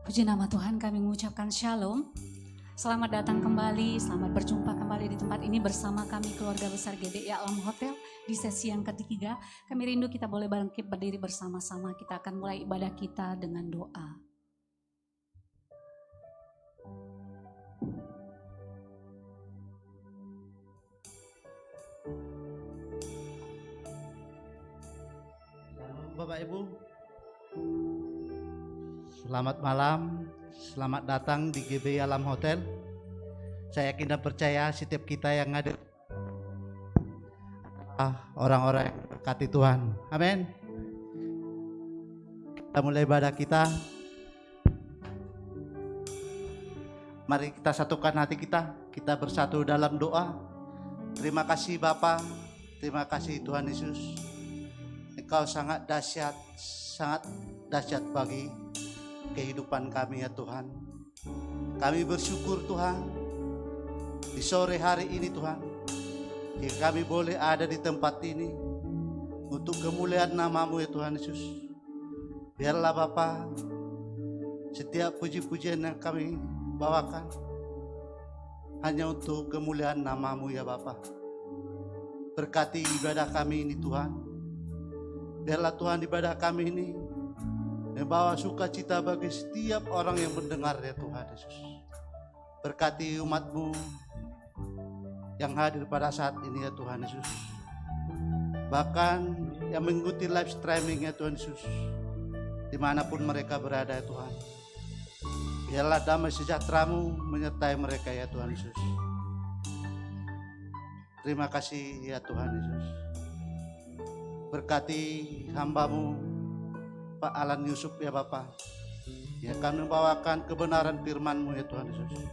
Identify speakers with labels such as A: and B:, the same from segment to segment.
A: Puji nama Tuhan, kami mengucapkan shalom. Selamat datang kembali, selamat berjumpa kembali di tempat ini bersama kami keluarga besar GBI Alam Hotel di sesi yang ketiga. Kami rindu kita boleh bangkit berdiri bersama-sama. Kita akan mulai ibadah kita dengan doa.
B: Bapak Ibu, selamat malam, selamat datang di GBI Alam Hotel. Saya yakin dan percaya setiap kita yang ada orang-orang yang berkati Tuhan. Amin. Kita mulai ibadah kita. Mari kita satukan hati kita bersatu dalam doa. Terima kasih Bapa, terima kasih Tuhan Yesus. Engkau sangat dahsyat bagi kehidupan kami ya Tuhan. Kami bersyukur Tuhan di sore hari ini Tuhan, jika kami boleh ada di tempat ini untuk kemuliaan nama-Mu ya Tuhan Yesus. Biarlah Bapa, setiap puji-pujian yang kami bawakan hanya untuk kemuliaan nama-Mu ya Bapa. Berkati ibadah kami ini Tuhan. Biarlah Tuhan ibadah kami ini membawa sukacita bagi setiap orang yang mendengar ya Tuhan Yesus. Berkati umat-Mu yang hadir pada saat ini ya Tuhan Yesus. Bahkan yang mengikuti live streaming ya Tuhan Yesus, dimanapun mereka berada ya Tuhan. Biarlah damai sejahtera-Mu menyertai mereka ya Tuhan Yesus. Terima kasih ya Tuhan Yesus. Berkati hamba-Mu Pak Alan Yusuf ya Bapa, yang akan membawakan kebenaran firman-Mu ya Tuhan Yesus.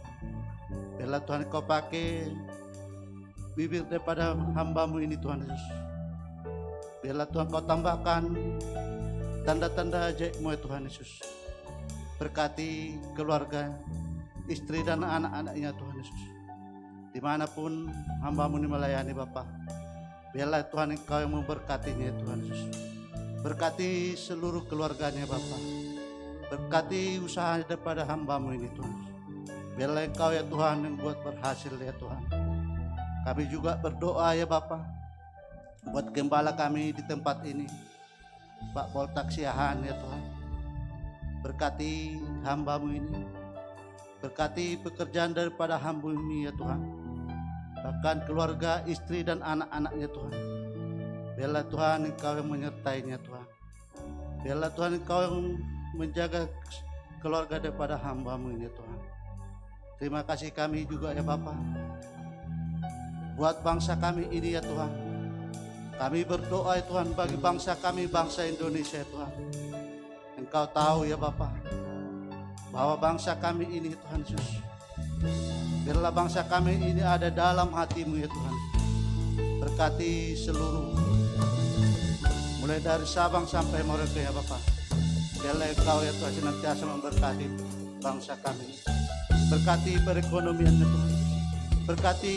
B: Biarlah Tuhan Kau pakai bibir daripada hamba-Mu ini Tuhan Yesus. Biarlah Tuhan Kau tambahkan tanda-tanda ajaib-Mu ya Tuhan Yesus. Berkati keluarga, istri dan anak-anaknya Tuhan Yesus. Dimanapun hamba-Mu ini melayani Bapa, biarlah Tuhan Engkau yang memberkatinya Tuhan Yesus. Berkati seluruh keluarganya Bapa. Berkati usaha daripada hamba-Mu ini Tuhan. Biarlah Engkau ya Tuhan yang buat berhasil ya Tuhan. Kami juga berdoa ya Bapa, buat gembala kami di tempat ini, Pak Boltaksiahan ya Tuhan. Berkati hamba-Mu ini. Berkati pekerjaan daripada hamba-Mu ini ya Tuhan. Bahkan keluarga, istri dan anak-anaknya Tuhan. Biarlah Tuhan Engkau yang menyertainya Tuhan. Biarlah Tuhan Engkau yang menjaga keluarga daripada hamba-Mu ini Tuhan. Terima kasih kami juga ya Bapa, buat bangsa kami ini ya Tuhan. Kami berdoa ya Tuhan bagi bangsa kami, bangsa Indonesia ya Tuhan. Engkau tahu ya Bapa, bahwa bangsa kami ini Tuhan Yesus, biarlah bangsa kami ini ada dalam hati-Mu ya Tuhan. Berkati seluruh, mulai dari Sabang sampai Merauke ya Bapa. Biarlah Engkau ya Tuhan senantiasa memberkati bangsa kami. Berkati perekonomian ya Tuhan. Berkati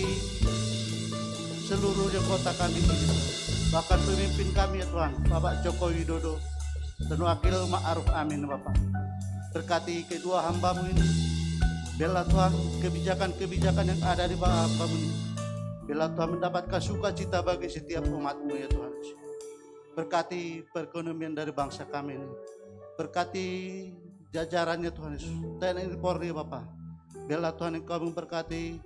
B: seluruh kota kami ini Tuhan. Bahkan pemimpin kami ya Tuhan, Bapak Joko Widodo dan Wakil Ma'ruf Amin Bapak. Berkati kedua hamba-Mu ini. Biarlah Tuhan kebijakan-kebijakan yang ada di bawah hamba-Mu ini, biarlah Tuhan mendapatkan sukacita bagi setiap umat-Mu ya Tuhan. Berkati perekonomian dari bangsa kami ini. Berkati jajarannya Tuhan Yesus, TNI Polri Bapak. Biarlah Tuhan Engkau memberkati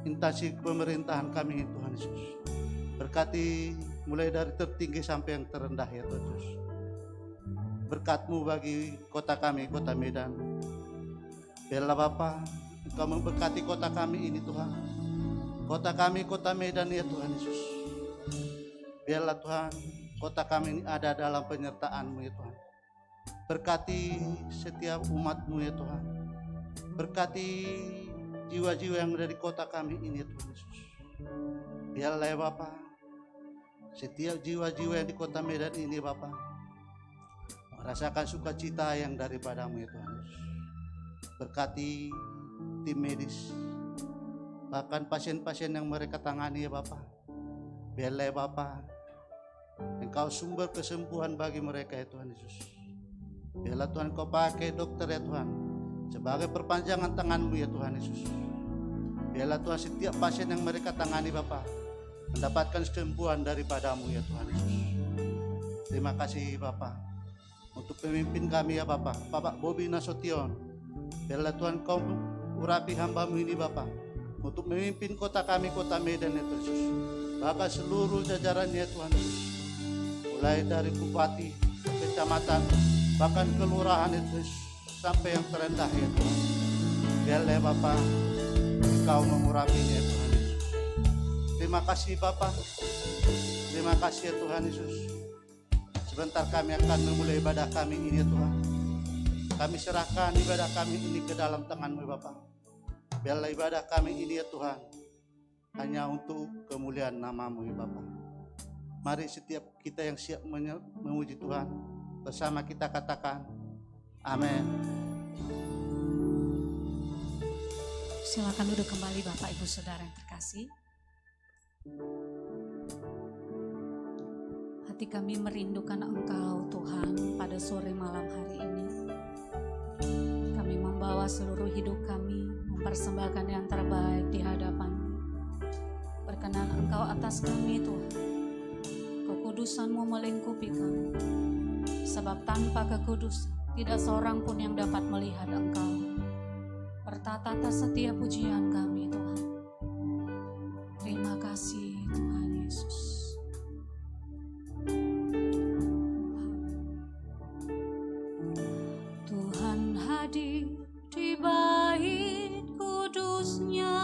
B: instansi pemerintahan kami Tuhan Yesus. Berkati mulai dari tertinggi sampai yang terendah ya Tuhan Yesus. Berkat-Mu bagi kota kami, kota Medan. Biarlah Bapa Engkau memberkati kota kami ini Tuhan. Kota kami, kota Medan ya Tuhan Yesus. Biarlah Tuhan kota kami ini ada dalam penyertaan-Mu ya Tuhan. Berkati setiap umat-Mu ya Tuhan. Berkati jiwa-jiwa yang ada di kota kami ini ya Tuhan Yesus. Biarlah ya Bapa, setiap jiwa-jiwa yang di kota Medan ini Bapa merasakan sukacita yang daripadamu ya Tuhan Yesus. Berkati tim medis, bahkan pasien-pasien yang mereka tangani ya Bapa. Biarlah ya Bapa, Engkau sumber kesembuhan bagi mereka ya Tuhan Yesus. Biarlah Tuhan Kau pakai dokter ya Tuhan sebagai perpanjangan tangan-Mu ya Tuhan Yesus. Biarlah Tuhan setiap pasien yang mereka tangani Bapa mendapatkan kesembuhan daripadamu ya Tuhan Yesus. Terima kasih Bapa untuk pemimpin kami ya Bapa, Bapak Bobi Nasution. Biarlah Tuhan Kau urapi hamba-Mu ini Bapa untuk memimpin kota kami, kota Medan ya Tuhan Yesus. Bahkan seluruh jajarannya Tuhan Yesus, mulai dari bupati, kecamatan, bahkan kelurahan itu sampai yang terendah ya Tuhan. Biarlah Bapa Engkau mengurapinya ya Tuhan Yesus. Terima kasih Bapa, terima kasih ya Tuhan Yesus. Sebentar kami akan memulai ibadah kami ini ya Tuhan. Kami serahkan ibadah kami ini ke dalam tangan-Mu Bapa. Biarlah ibadah kami ini ya Tuhan hanya untuk kemuliaan nama-Mu ya Bapa. Mari setiap kita yang siap memuji Tuhan bersama kita katakan amin.
A: Silakan duduk kembali Bapak Ibu Saudara yang terkasih. Hati kami merindukan Engkau Tuhan pada sore malam hari ini. Kami membawa seluruh hidup kami mempersembahkan yang terbaik di hadapan-Mu. Berkenan Engkau atas kami Tuhan. Kekudusan-Mu melingkupi kami. Sebab tanpa kekudusan tidak seorang pun yang dapat melihat Engkau. Bertata atas setiap pujian kami Tuhan. Terima kasih Tuhan Yesus. Tuhan hadir di bait kudus-Nya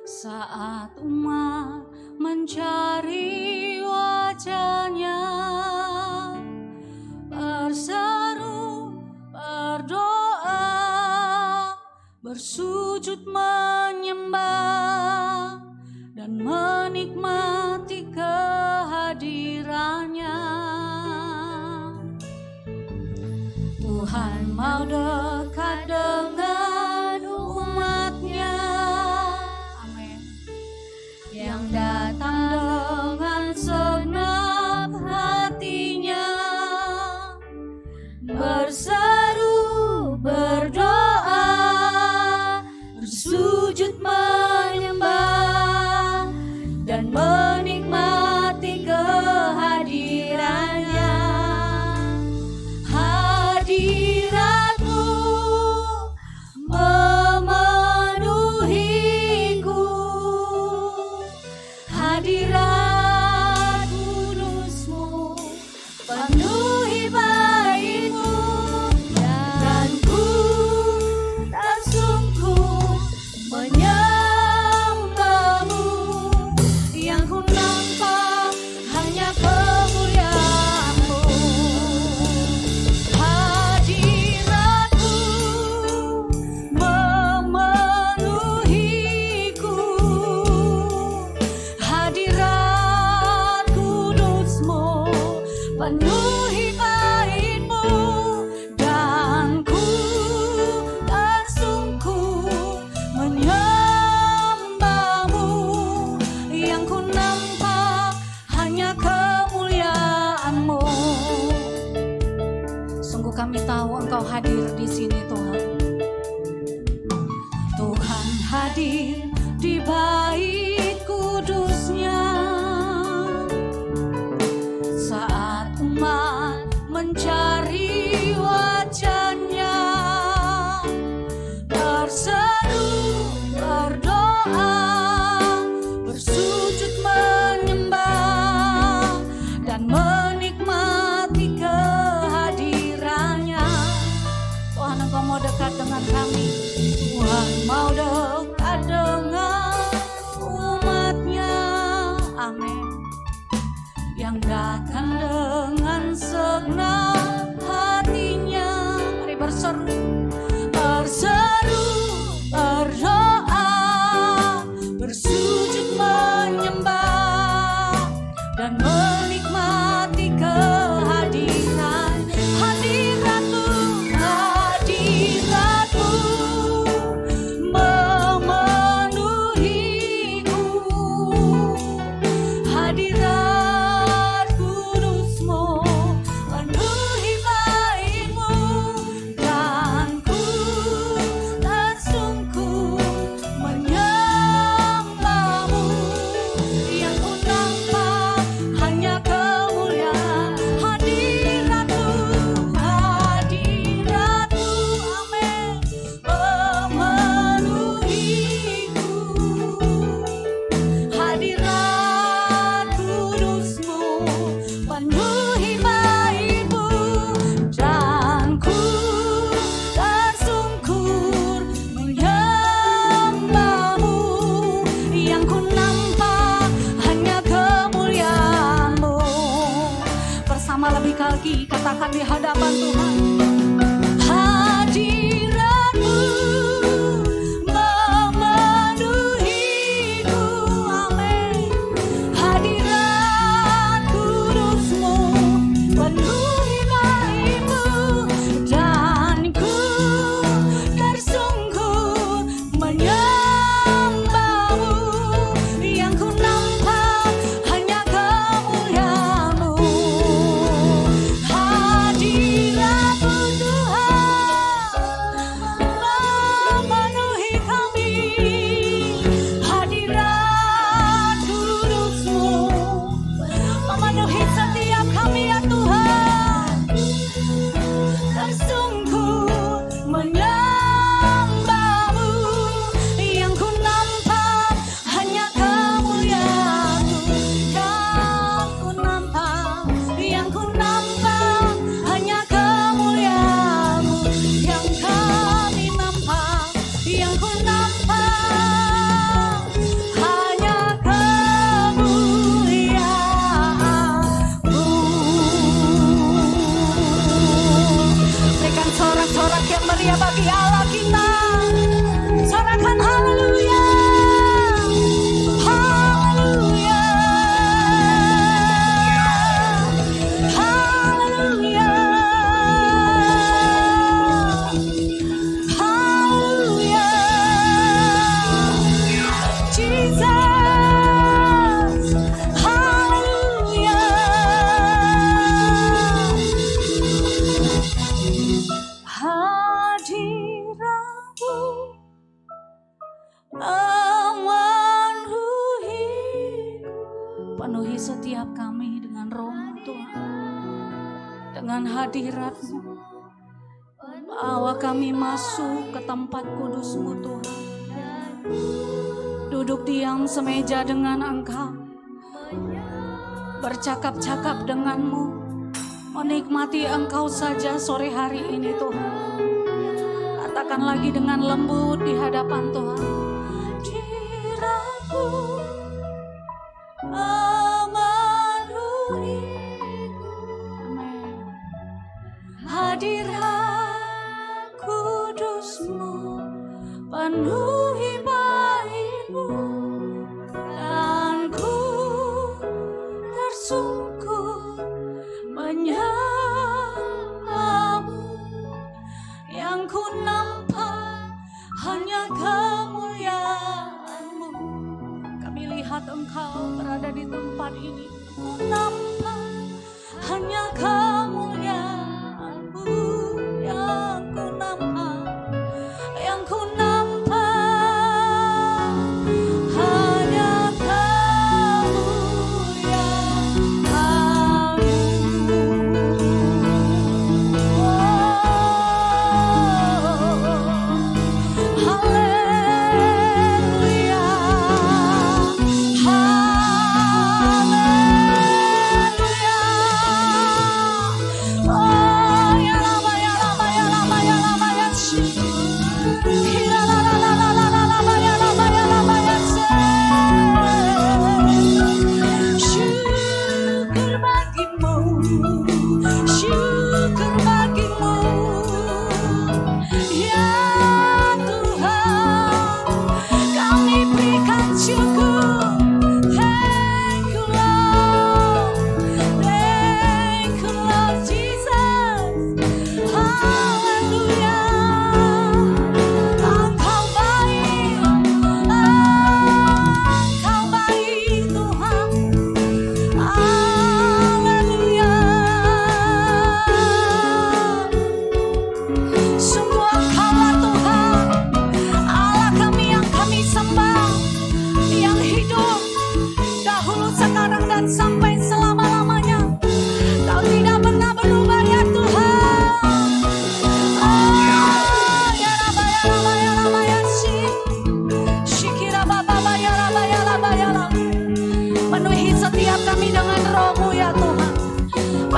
A: saat umat mencari wajah-Nya, berseru, berdoa, bersujud menyembah dan menikmati kehadiran-Nya. Tuhan mau dekat dengan umat-Nya, amin, yang datang dengan segenap hatinya, berseru, berdoa, bersujud menyembah dan menikmati kehadiran-Nya. Hadirat-Mu memenuhiku, hadirat kudus-Mu penuhi bait-Mu, dan ku tak sungguh menyembah-Mu. Yang ku nampak hanya kemuliaan-Mu. Hadirat-Mu memenuhiku, hadirat kudus-Mu penuhi bait-Mu, dan ku tak sungguh menyembah-Mu. Yang ku nampak hanya kemuliaan-Mu. Sungguh kami tahu Engkau hadir di sini Tuhan. Tuhan hadir di bait kudus-Nya saat umat mencari wajah-Nya, berseru, berdoa, bersujud menyembah dan menikmati kehadiran-Nya. Tuhan Engkau mau dekat dengan kami. Tuhan mau dekat dengan umat-Nya, amin, yang datang dengan segenap hatinya. Mari berseru, berseru, berdoa, penuhi baitmu, dan ku tersungkur menyembahmu. Yang ku nampak hanya kemuliaan-Mu. Bersama lebih lagi katakan di hadapan Tuhan, hadirat-Mu memenuhiku. Amin. Hadirat kudus-Mu penuhi baitmu, dan ku tersungkur menyembahmu. Yang ku nampak hanya kemuliaan-Mu. Hadirat-Mu Tuhan memenuhi kami. Hadirat kudus-Mu memenuhi setiap kami ya Tuhan. Tersungkur menyembahmu. Yang ku nampak hanya kemuliaan-Mu. Yang ku nampak hanya kemuliaan-Mu. Yang kami nampak, yang ku nampak hanya kemuliaan-Mu. Berikan sorak-sorak yang meriah bagi Allah kita. Sorakan haleluya. Haleluya. Haleluya. Haleluya. Jesus. Haleluya. Hadirat-Mu memenuhiku. Penuhi setiap kami dengan Roh-Mu Tuhan, dengan hadirat-Mu. Bawa kami masuk ke tempat kudus-Mu Tuhan. Duduk diam semeja dengan Engkau, bercakap-cakap denganmu, menikmati Engkau saja sore hari ini Tuhan. Katakan lagi dengan lembut di hadapan Tuhan, hadirat-Mu memenuhiku. Amin. Hadirat kudus-Mu penuhi baitmu, dan ku tersungkur menyembahmu. Yang ku nampak hanya kemuliaan-Mu. Kami lihat Engkau berada di tempat ini. Ku nampak hanya kemuliaan-Mu. Yang ku nampak, yang ku nampak hanya kemuliaan-Mu. Haleluya. Haleluya.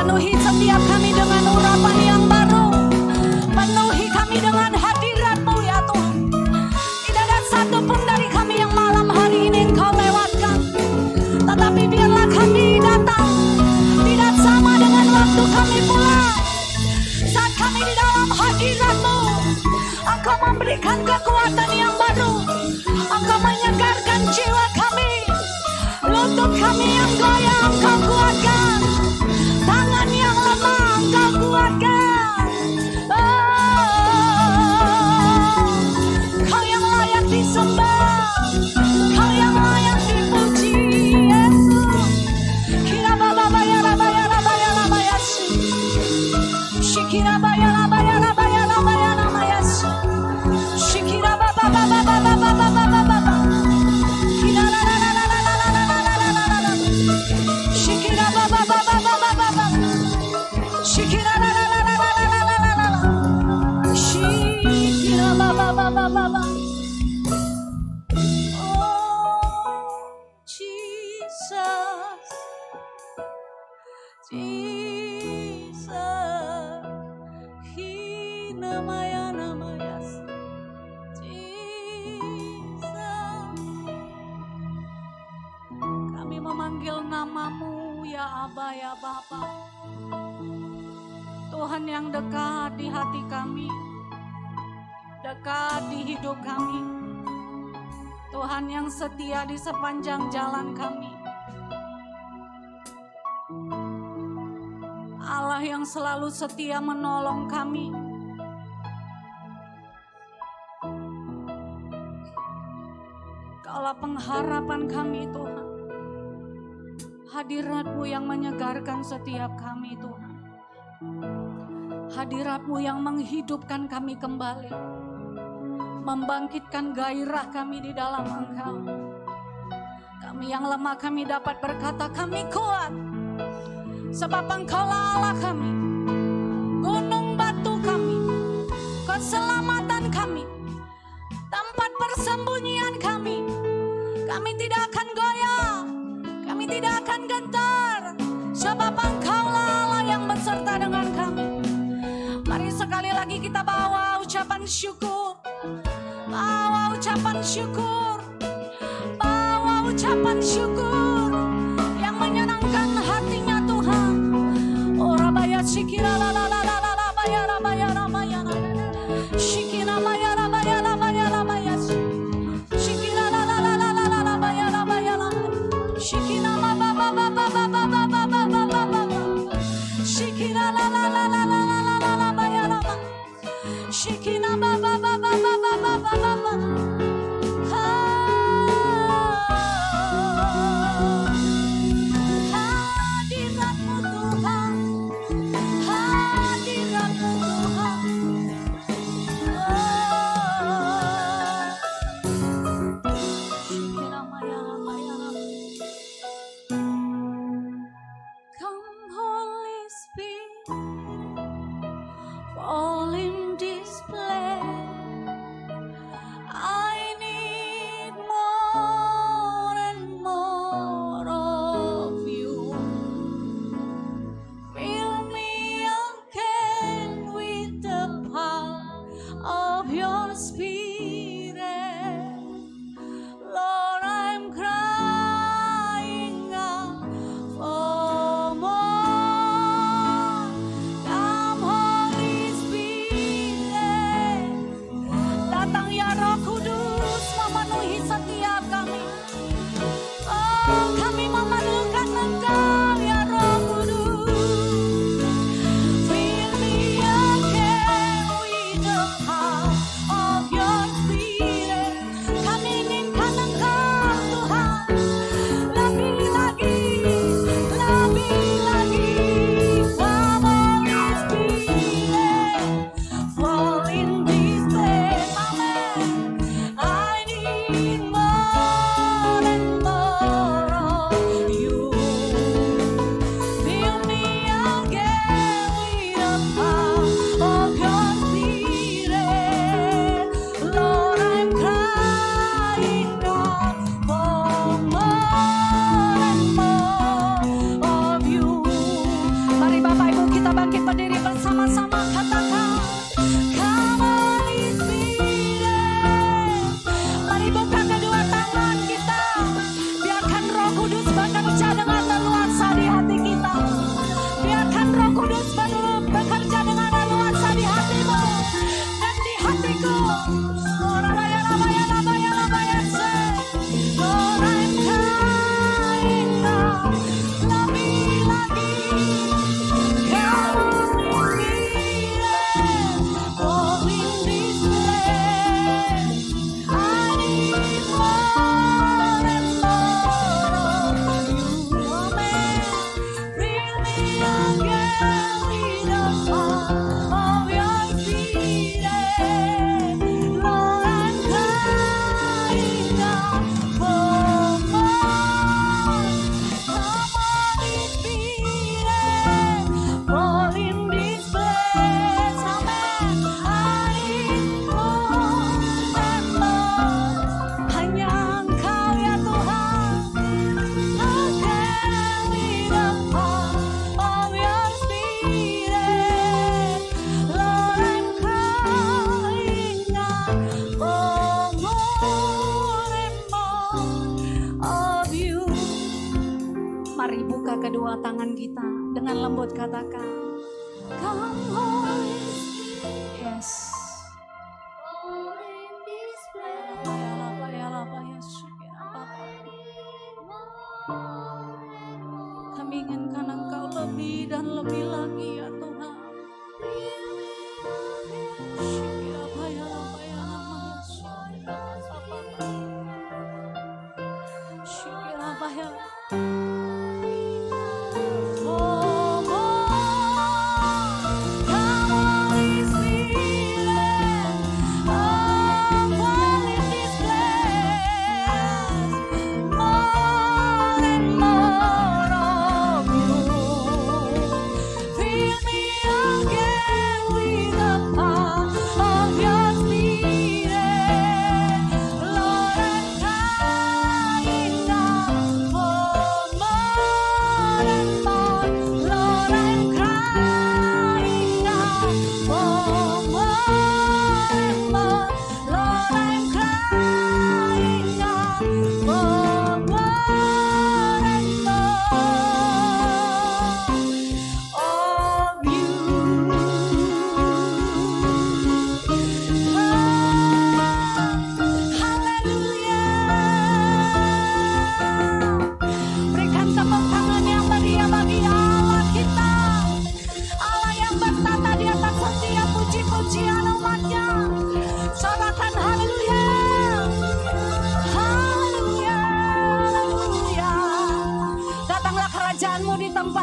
A: Penuhi setiap kami dengan urapan yang baru. Penuhi kami dengan hadirat-Mu ya Tuhan. Tidak ada satupun dari kami yang malam hari ini Engkau lewatkan. Tetapi biarlah kami datang tidak sama dengan waktu kami pulang. Saat kami di dalam hadirat-Mu, Engkau memberikan kekuatan yang baru. Engkau menyegarkan jiwa kami. Lutut kami yang goyah Engkau kuatkan. Tangan yang lemah Engkau kuatkan. Kau yang layak disembah, Kau yang layak dipuji, Yesus. Kira baba bayara bayara bayara bayasi. Shikira bayara bayara bayara bayara bayasi. Shikira baba baba baba baba baba baba. Kira la la la la la la la la la la la la. Shikira baba baba baba baba. Shikira la la la la la la la la la la. Shikira baba baba baba. Oh Jesus, Jesus, He namaya namaya, Jesus. Kami memanggil nama-Mu ya Aba ya Bapa. Tuhan yang dekat di hati kami, dekat di hidup kami. Tuhan yang setia di sepanjang jalan kami. Allah yang selalu setia menolong kami. Kaulah pengharapan kami Tuhan. Hadirat-Mu yang menyegarkan setiap kami Tuhan. Hadirat-Mu yang menghidupkan kami kembali. Membangkitkan gairah kami di dalam Engkau. Kami yang lemah kami dapat berkata kami kuat. Sebab Engkaulah Allah kami. Gunung batu kami. Keselamatan kami. Tempat persembunyian kami. Kami tidak akan goyah. Kami tidak akan gentar. Sebab Engkaulah Allah yang beserta dengan kami. Mari sekali lagi kita bawa ucapan syukur. Bawa ucapan syukur. Bawa ucapan syukur yang menyenangkan hatinya Tuhan. Oh rabaya shikira la la la la la la bayara bayara bayara. Shikira bayara bayara bayara bayara. Shikira la la la la la la la bayara bayara. Shikira ba ba ba ba ba ba ba ba ba ba ba ba ba. Shikira la la la la la la la la la bayara. Shikira ba ba ba ba ba ba ba ba ba. Hadirat-Mu Tuhan, hadirat-Mu Tuhan. Shikira maya maya. Come Holy Spirit, fall in this place. Mari Bapak Ibu kita bangkit berdiri bersama-sama, katakan Come Holy Spirit. Mari buka kedua tangan kita, biarkan Roh Kudus bekerja dengan leluasa di hati kita. Biarkan Roh Kudus bekerja dengan leluasa di hatimu dan di hatiku. Mari buka kedua tangan kita dengan lembut, katakan Come Holy Spirit. Yes. Kami inginkan Engkau lebih dan lebih lagi ya Tuhan.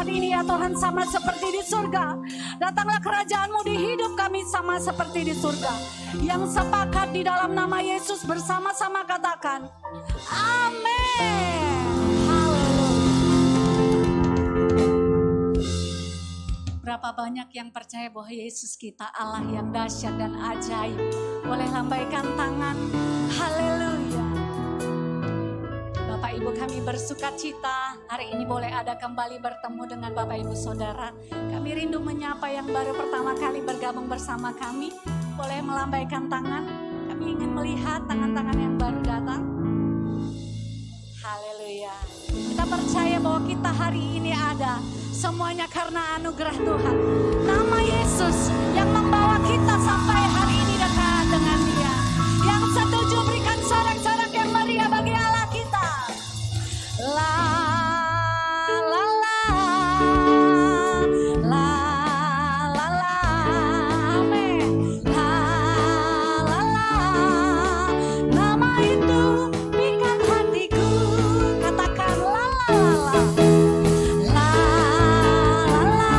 A: Ini ya Tuhan, sama seperti di surga. Datanglah kerajaan-Mu di hidup kami sama seperti di surga. Yang sepakat di dalam nama Yesus bersama-sama katakan amin. Berapa banyak yang percaya bahwa Yesus kita Allah yang dahsyat dan ajaib. Boleh lambaikan tangan. Haleluya. Bapak Ibu kami bersuka cita hari ini boleh ada kembali bertemu dengan Bapak Ibu Saudara. Kami rindu menyapa yang baru pertama kali bergabung bersama kami. Boleh melambaikan tangan. Kami ingin melihat tangan-tangan yang baru datang. Haleluya. Kita percaya bahwa kita hari ini ada semuanya karena anugerah Tuhan. Nama Yesus yang membawa kita sampai hari ini dekat dengan Dia. Yang setuju berikan sorak-sorak yang meriah bagi Allah kita. La la la la la la amen. La la la nama itu pikat hatiku, katakan la la la la la la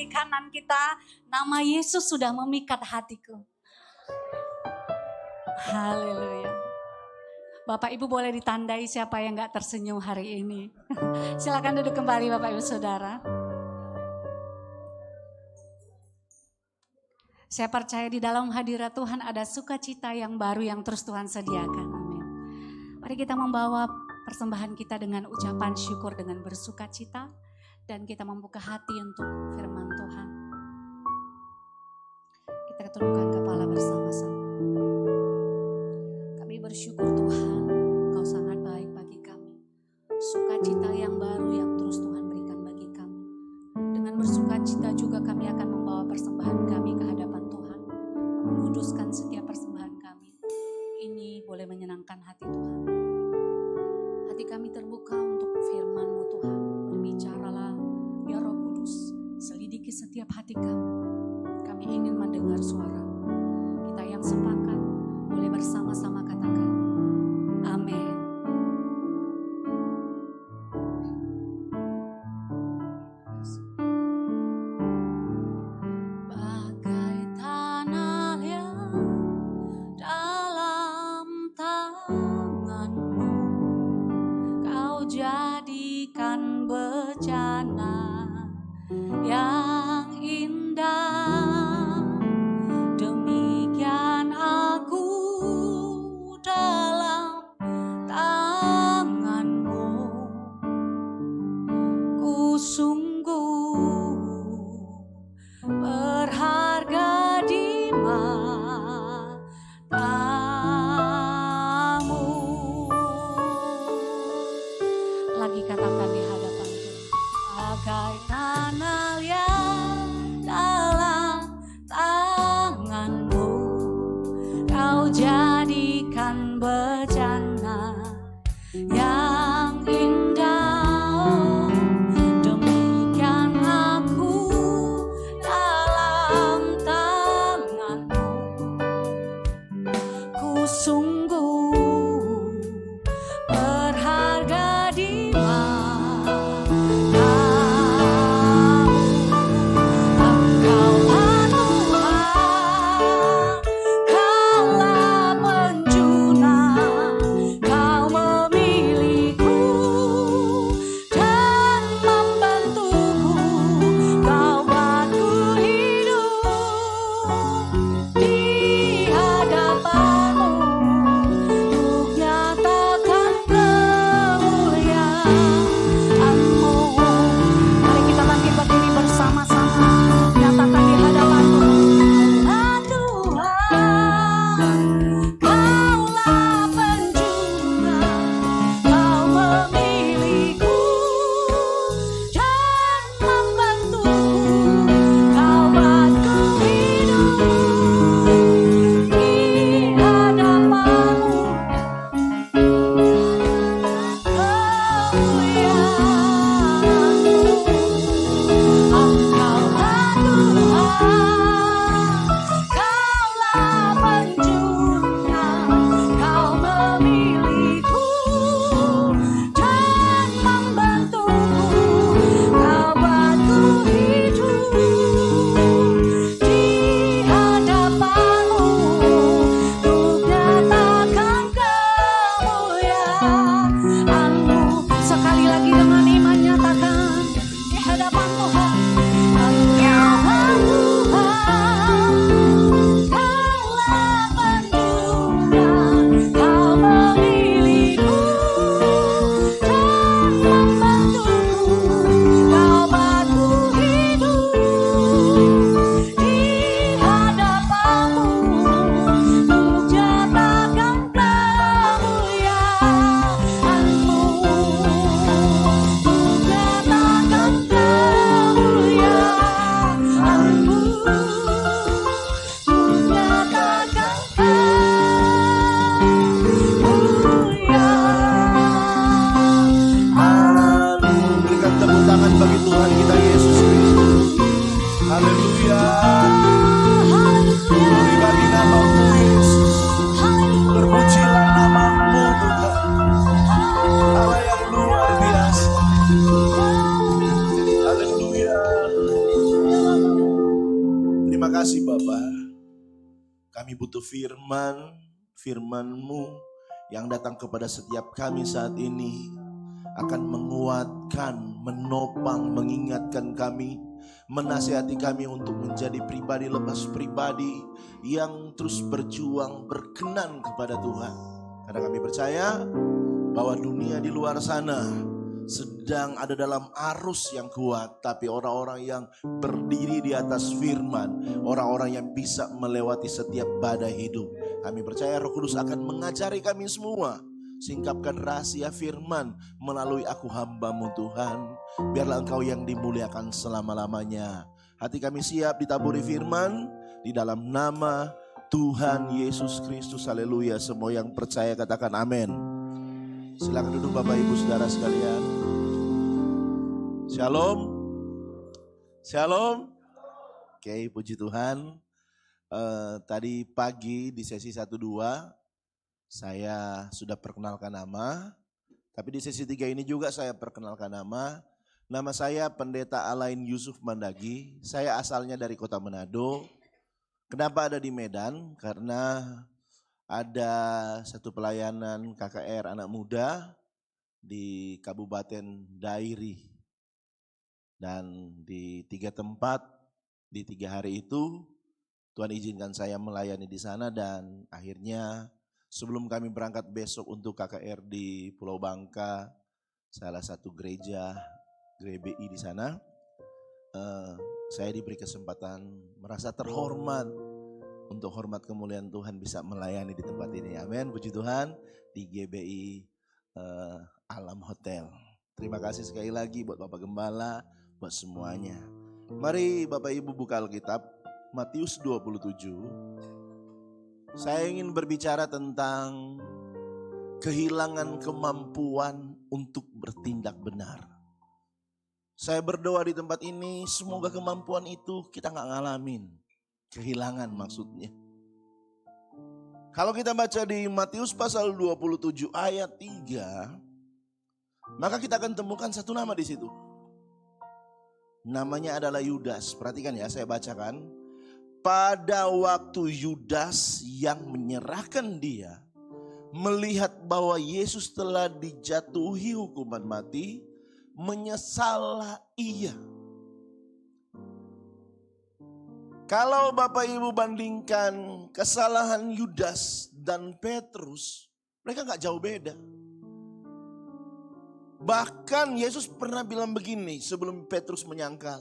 A: kiri kanan kita, nama Yesus sudah memikat hatiku. Haleluya. Bapak Ibu boleh ditandai siapa yang gak tersenyum hari ini. Silakan duduk kembali Bapak Ibu Saudara. Saya percaya di dalam hadirat Tuhan ada sukacita yang baru yang terus Tuhan sediakan. Amin. Mari kita membawa persembahan kita dengan ucapan syukur dengan bersukacita. Dan kita membuka hati untuk firman Tuhan. Kita tundukkan kepala bersama-sama. Kami bersyukur Tuhan, Engkau sangat baik bagi kami. Sukacita yang baru yang terus Tuhan berikan bagi kami. Dengan bersukacita juga kami akan membawa persembahan kami ke hadapan Tuhan. Menguduskan setiap persembahan kami. Ini boleh menyenangkan hati Tuhan. Hati kami terbuka untuk firman-Mu Tuhan. Berbicaralah ya Roh Kudus, selidiki setiap hati kami. Kami ingin mendengar suara. Kita yang sepakat boleh bersama-sama katakan amin. Bagai tanah liat dalam tangan-Mu, Kau jadikan bejana yang indah. Demikian aku dalam tangan-Mu. Ku sungguh berharga di mata-Mu. Lagi katakan di hadapan Tuhan. Bagai tanah liat dalam tangan-Mu, Kau jadikan bejana yang indah. Demikian aku dalam tangan-Mu. Ku sungguh berharga di mata-Mu.
C: Kami butuh firman-Mu yang datang kepada setiap kami saat ini akan menguatkan, menopang, mengingatkan kami, menasihati kami untuk menjadi pribadi lepas pribadi yang terus berjuang berkenan kepada Tuhan. Karena kami percaya bahwa dunia di luar sana sedang ada dalam arus yang kuat, tapi orang-orang yang berdiri di atas firman, orang-orang yang bisa melewati setiap badai hidup. Kami percaya Roh Kudus akan mengajari kami semua. Singkapkan rahasia firman melalui aku hamba-Mu Tuhan. Biarlah Engkau yang dimuliakan selama-lamanya. Hati kami siap ditaburi firman di dalam nama Tuhan Yesus Kristus. Haleluya. Semua yang percaya katakan amin. Silakan duduk Bapak Ibu Saudara sekalian. Shalom. Shalom. Oke, puji Tuhan. Tadi pagi di sesi 1-2 saya sudah perkenalkan nama. Tapi di sesi 3 ini juga saya perkenalkan nama. Nama saya Pendeta Alain Yusuf Mandagi. Saya asalnya dari Kota Manado. Kenapa ada di Medan? Karena ada satu pelayanan KKR anak muda di Kabupaten Dairi. Dan di 3 tempat, di 3 hari itu Tuhan izinkan saya melayani di sana. Dan akhirnya sebelum kami berangkat besok untuk KKR di Pulau Bangka, salah satu gereja GBI di sana, saya diberi kesempatan merasa terhormat untuk hormat kemuliaan Tuhan bisa melayani di tempat ini. Amin, puji Tuhan, di GBI Alam Hotel. Terima kasih sekali lagi buat Bapak Gembala, buat semuanya. Mari Bapak Ibu buka Alkitab, Matius 27. Saya ingin berbicara tentang kehilangan kemampuan untuk bertindak benar. Saya berdoa di tempat ini, semoga kemampuan itu kita gak ngalamin. Kehilangan maksudnya. Kalau kita baca di Matius pasal 27 ayat 3, maka kita akan temukan satu nama di situ. Namanya adalah Yudas. Perhatikan ya, saya bacakan. Pada waktu Yudas yang menyerahkan dia melihat bahwa Yesus telah dijatuhi hukuman mati, menyesallah ia. Kalau Bapak Ibu bandingkan kesalahan Yudas dan Petrus, mereka gak jauh beda. Bahkan Yesus pernah bilang begini sebelum Petrus menyangkal.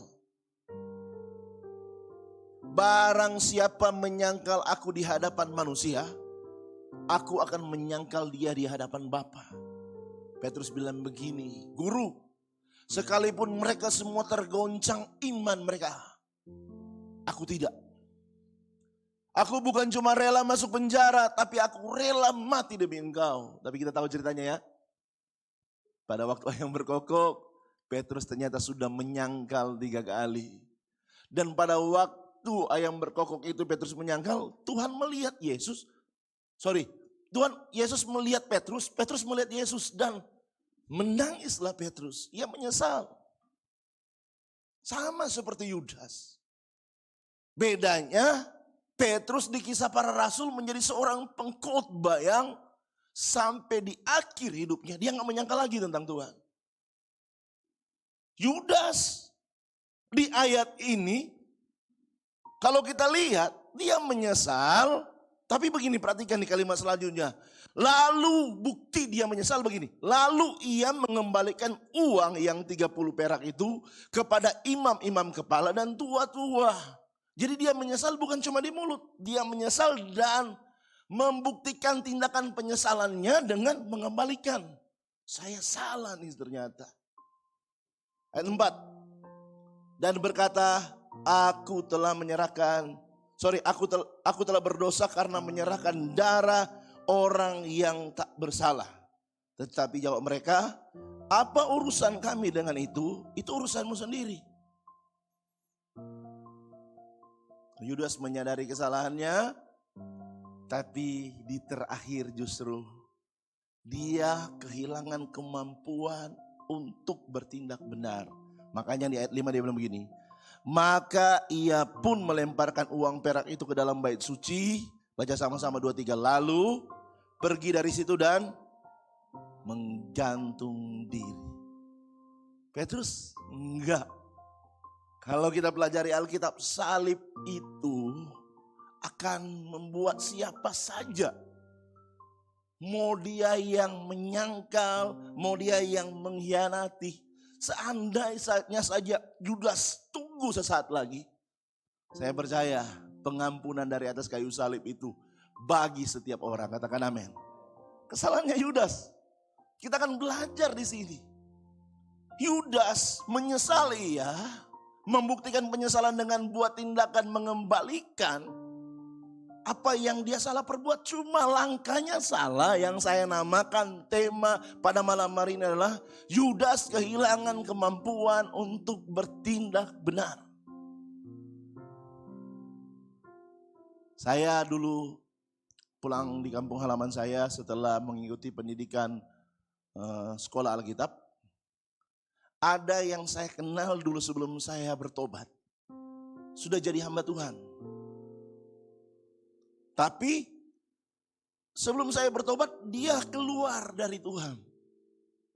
C: Barang siapa menyangkal aku di hadapan manusia, aku akan menyangkal dia di hadapan Bapa. Petrus bilang begini, Guru, sekalipun mereka semua tergoncang iman mereka, aku tidak. Aku bukan cuma rela masuk penjara, tapi aku rela mati demi Engkau. Tapi kita tahu ceritanya ya. Pada waktu ayam berkokok, Petrus ternyata sudah menyangkal 3 kali. Dan pada waktu ayam berkokok itu Petrus menyangkal, Tuhan melihat Yesus. Yesus melihat Petrus, Petrus melihat Yesus dan menangislah Petrus. Ia menyesal. Sama seperti Yudas. Bedanya Petrus di Kisah Para Rasul menjadi seorang pengkhotbah yang sampai di akhir hidupnya dia gak menyangka lagi tentang Tuhan. Yudas di ayat ini kalau kita lihat dia menyesal, tapi begini, perhatikan di kalimat selanjutnya. Lalu bukti dia menyesal begini. Lalu ia mengembalikan uang yang 30 perak itu kepada imam-imam kepala dan tua-tua. Jadi dia menyesal bukan cuma di mulut. Dia menyesal dan membuktikan tindakan penyesalannya dengan mengembalikan. Saya salah nih ternyata. Ayat 4. Dan berkata, aku telah berdosa karena menyerahkan darah orang yang tak bersalah. Tetapi jawab mereka, apa urusan kami dengan itu? Itu urusanmu sendiri. Yudas menyadari kesalahannya, tapi di terakhir justru dia kehilangan kemampuan untuk bertindak benar. Makanya di ayat 5 dia bilang begini, maka ia pun melemparkan uang perak itu ke dalam bait suci, Baca sama-sama 2, 3. Lalu pergi dari situ dan menggantung diri. Petrus enggak. Kalau kita pelajari Alkitab, salib itu akan membuat siapa saja, mau dia yang menyangkal, mau dia yang mengkhianati, seandainya saja Yudas tunggu sesaat lagi, saya percaya pengampunan dari atas kayu salib itu bagi setiap orang. Katakan amin. Kesalahannya Yudas, kita akan belajar di sini. Yudas menyesali ya, membuktikan penyesalan dengan buat tindakan mengembalikan apa yang dia salah perbuat. Cuma langkahnya salah. Yang saya namakan tema pada malam hari ini adalah Yudas kehilangan kemampuan untuk bertindak benar. Saya dulu pulang di kampung halaman saya setelah mengikuti pendidikan sekolah Alkitab. Ada yang saya kenal dulu sebelum saya bertobat, sudah jadi hamba Tuhan. Tapi sebelum saya bertobat, dia keluar dari Tuhan.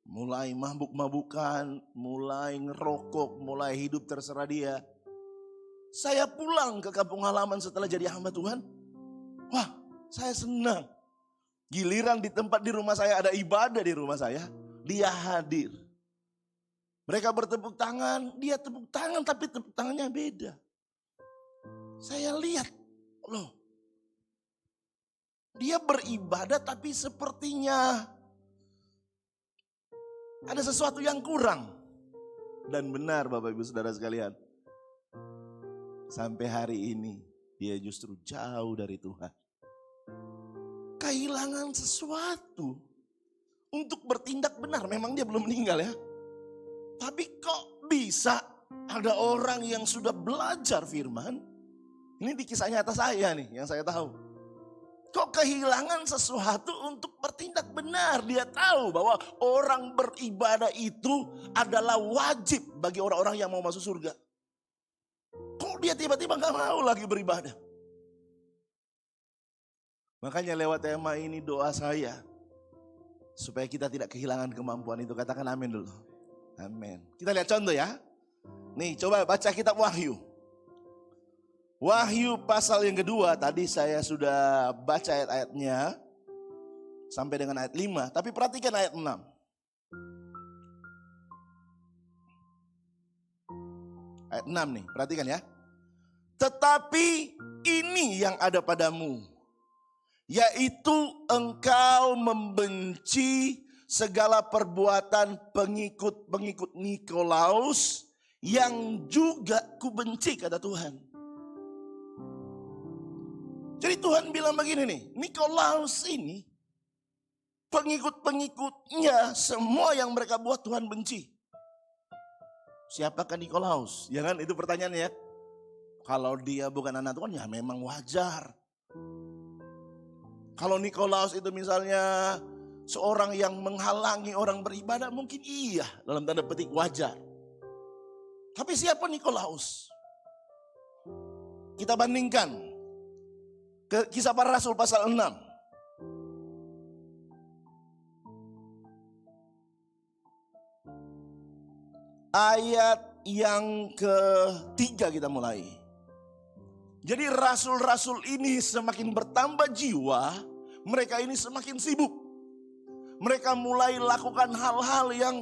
C: Mulai mabuk-mabukan, mulai ngerokok, mulai hidup terserah dia. Saya pulang ke kampung halaman setelah jadi hamba Tuhan. Wah, saya senang. Giliran di tempat di rumah saya ada ibadah di rumah saya, dia hadir. Mereka bertepuk tangan, dia tepuk tangan tapi tepuk tangannya beda. Saya lihat, loh, dia beribadah tapi sepertinya ada sesuatu yang kurang. Dan benar Bapak Ibu Saudara sekalian, sampai hari ini dia justru jauh dari Tuhan. Kehilangan sesuatu untuk bertindak benar. Memang dia belum meninggal ya. Tapi kok bisa ada orang yang sudah belajar firman? Ini di kisah nyata saya nih yang saya tahu. Kok kehilangan sesuatu untuk bertindak benar? Dia tahu bahwa orang beribadah itu adalah wajib bagi orang-orang yang mau masuk surga. Kok dia tiba-tiba gak mau lagi beribadah? Makanya lewat tema ini doa saya, supaya kita tidak kehilangan kemampuan itu. Katakan amin dulu. Amin. Kita lihat contoh ya. Nih coba baca kitab Wahyu. Wahyu pasal yang kedua, tadi saya sudah baca ayat-ayatnya sampai dengan ayat 5. Tapi perhatikan ayat 6. Ayat 6 nih, perhatikan ya. Tetapi ini yang ada padamu, yaitu engkau membenci segala perbuatan pengikut-pengikut Nikolaus yang juga kubenci, kata Tuhan. Jadi Tuhan bilang begini nih, Nikolaus ini pengikut-pengikutnya semua yang mereka buat Tuhan benci. Siapakah Nikolaus? Ya kan, itu pertanyaannya ya. Kalau dia bukan anak Tuhan ya memang wajar. Kalau Nikolaus itu misalnya seorang yang menghalangi orang beribadah, mungkin iya, dalam tanda petik wajar. Tapi siapa Nikolaus? Kita bandingkan ke Kisah Para Rasul pasal 6. Ayat yang ketiga kita mulai. Jadi rasul-rasul ini semakin bertambah jiwa, mereka ini semakin sibuk. Mereka mulai lakukan hal-hal yang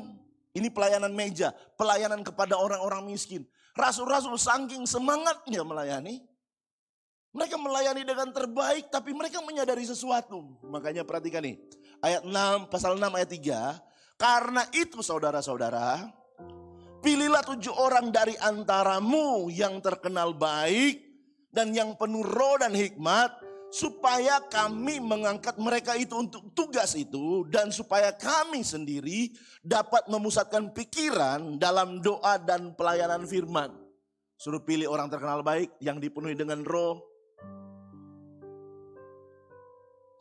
C: ini pelayanan meja, pelayanan kepada orang-orang miskin. Rasul-rasul saking semangatnya melayani, mereka melayani dengan terbaik, tapi mereka menyadari sesuatu. Makanya perhatikan nih, ayat 6, pasal 6 ayat 3. Karena itu saudara-saudara, pilihlah 7 orang dari antaramu yang terkenal baik dan yang penuh roh dan hikmat, supaya kami mengangkat mereka itu untuk tugas itu, dan supaya kami sendiri dapat memusatkan pikiran dalam doa dan pelayanan firman. Suruh pilih orang terkenal baik yang dipenuhi dengan roh.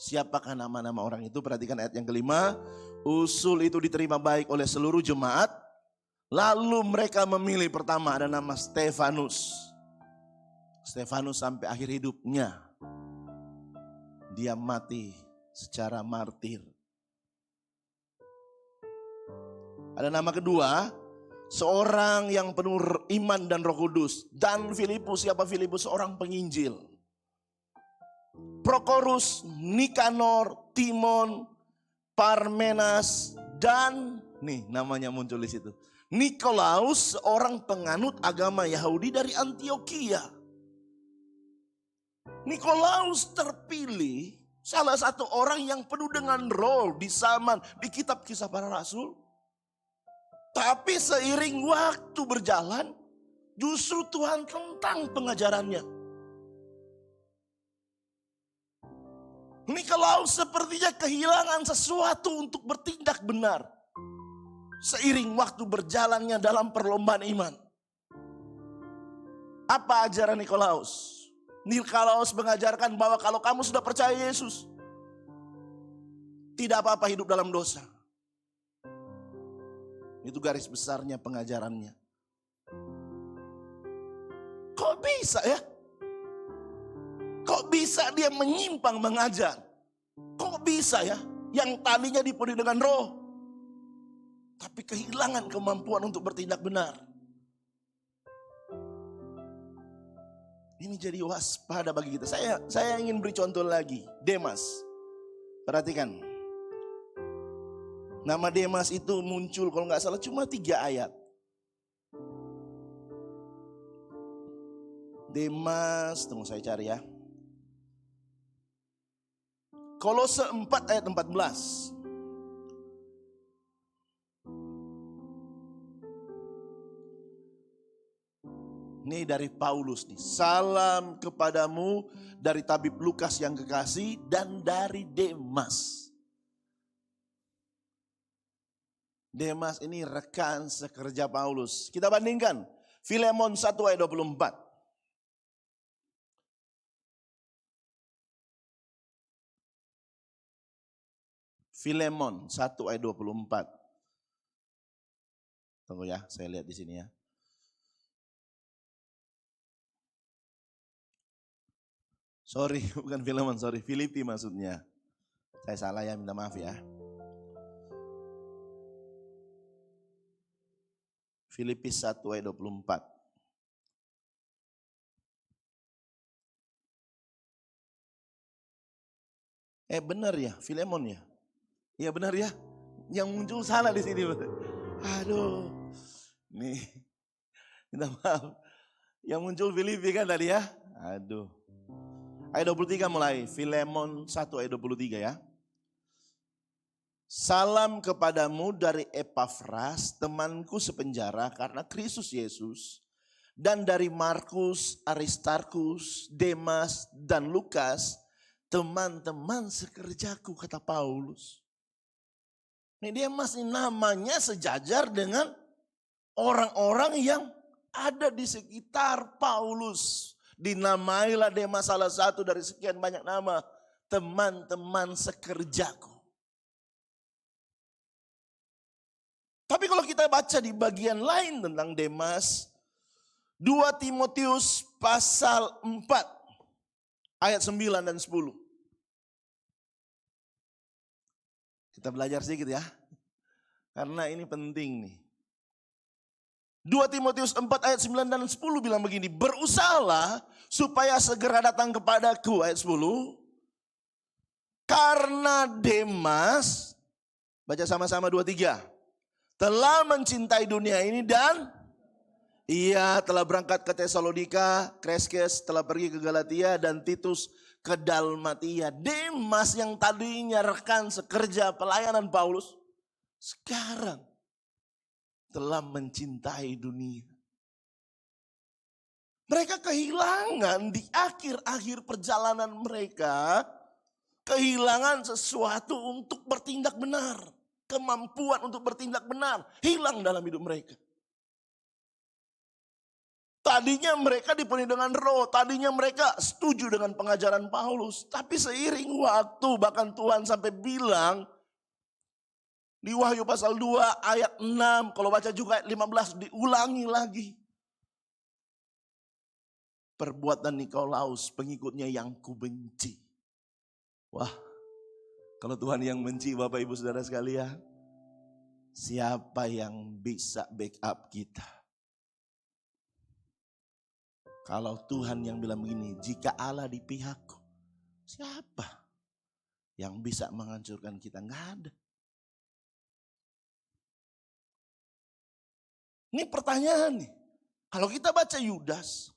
C: Siapakah nama-nama orang itu? Perhatikan ayat yang kelima. Usul itu diterima baik oleh seluruh jemaat. Lalu mereka memilih pertama ada nama Stefanus. Stefanus sampai akhir hidupnya. dia mati secara martir. Ada nama kedua, seorang yang penuh iman dan Roh Kudus. Dan Filipus, siapa Filipus? Seorang penginjil. Prokorus, Nikanor, Timon, Parmenas, dan nih namanya muncul di situ. Nikolaus, seorang penganut agama Yahudi dari Antioquia. Nikolaus terpilih salah satu orang yang penuh dengan roh di zaman di kitab Kisah Para Rasul. Tapi seiring waktu berjalan, justru Tuhan tentang pengajarannya. Nikolaus sepertinya kehilangan sesuatu untuk bertindak benar. Seiring waktu berjalannya dalam perlombaan iman. Apa ajaran Nikolaus? Nikolaus mengajarkan bahwa kalau kamu sudah percaya Yesus, tidak apa-apa hidup dalam dosa. Itu garis besarnya pengajarannya. Kok bisa ya? Kok bisa dia menyimpang mengajar? Kok bisa ya? Yang tadinya dipenuhi dengan roh, tapi kehilangan kemampuan untuk bertindak benar. Ini jadi waspada bagi kita. Saya ingin beri contoh lagi. Demas. Perhatikan. Nama Demas itu muncul kalau nggak salah cuma 3 ayat. Demas, tunggu saya cari ya. Kolose 4 ayat 14. Ini dari Paulus nih. Salam kepadamu dari tabib Lukas yang kekasih dan dari Demas. Demas ini rekan sekerja Paulus. Kita bandingkan. Filemon 1 ayat 24. Filemon 1 ayat 24. Tunggu ya, saya lihat di sini ya. Sorry, bukan Filemon, sorry. Filipi maksudnya. Saya salah ya, minta maaf ya. Filipi 1 ayat 24. Benar ya, Filemon ya? Iya benar ya. Yang muncul salah di sini. Aduh. Nih. Minta maaf. Yang muncul Filipi kan tadi ya? Aduh. Ayat 23 mulai. Filemon 1 ayat 23 ya. Salam kepadamu dari Epafras, temanku sepenjara karena Kristus Yesus. Dan dari Markus, Aristarkus, Demas, dan Lukas, teman-teman sekerjaku, kata Paulus. Ini Demas ini namanya sejajar dengan orang-orang yang ada di sekitar Paulus. Dinamailah Demas salah satu dari sekian banyak nama, teman-teman sekerjaku. Tapi kalau kita baca di bagian lain tentang Demas, 2 Timotius pasal 4 ayat 9 dan 10. Kita belajar sedikit ya, karena ini penting nih. 2 Timotius 4 ayat 9 dan 10 bilang begini, berusahalah supaya segera datang kepadaku, ayat 10. Karena Demas, baca sama-sama 2-3, telah mencintai dunia ini dan ia telah berangkat ke Tesalonika, Kreskes telah pergi ke Galatia dan Titus ke Dalmatia. Demas yang tadinya rekan sekerja pelayanan Paulus, sekarang telah mencintai dunia. Mereka kehilangan di akhir-akhir perjalanan mereka, kehilangan sesuatu untuk bertindak benar. Kemampuan untuk bertindak benar hilang dalam hidup mereka. Tadinya mereka dipenuhi dengan roh, tadinya mereka setuju dengan pengajaran Paulus. Tapi seiring waktu, bahkan Tuhan sampai bilang, di Wahyu pasal 2 ayat 6, kalau baca juga ayat 15 diulangi lagi. Perbuatan Nikolaus pengikutnya yang kubenci. Wah, kalau Tuhan yang benci Bapak Ibu Saudara sekalian, siapa yang bisa backup kita? Kalau Tuhan yang bilang begini, jika Allah di pihakku, siapa yang bisa menghancurkan kita? Nggak ada. Ini pertanyaan nih. Kalau kita baca Yudas,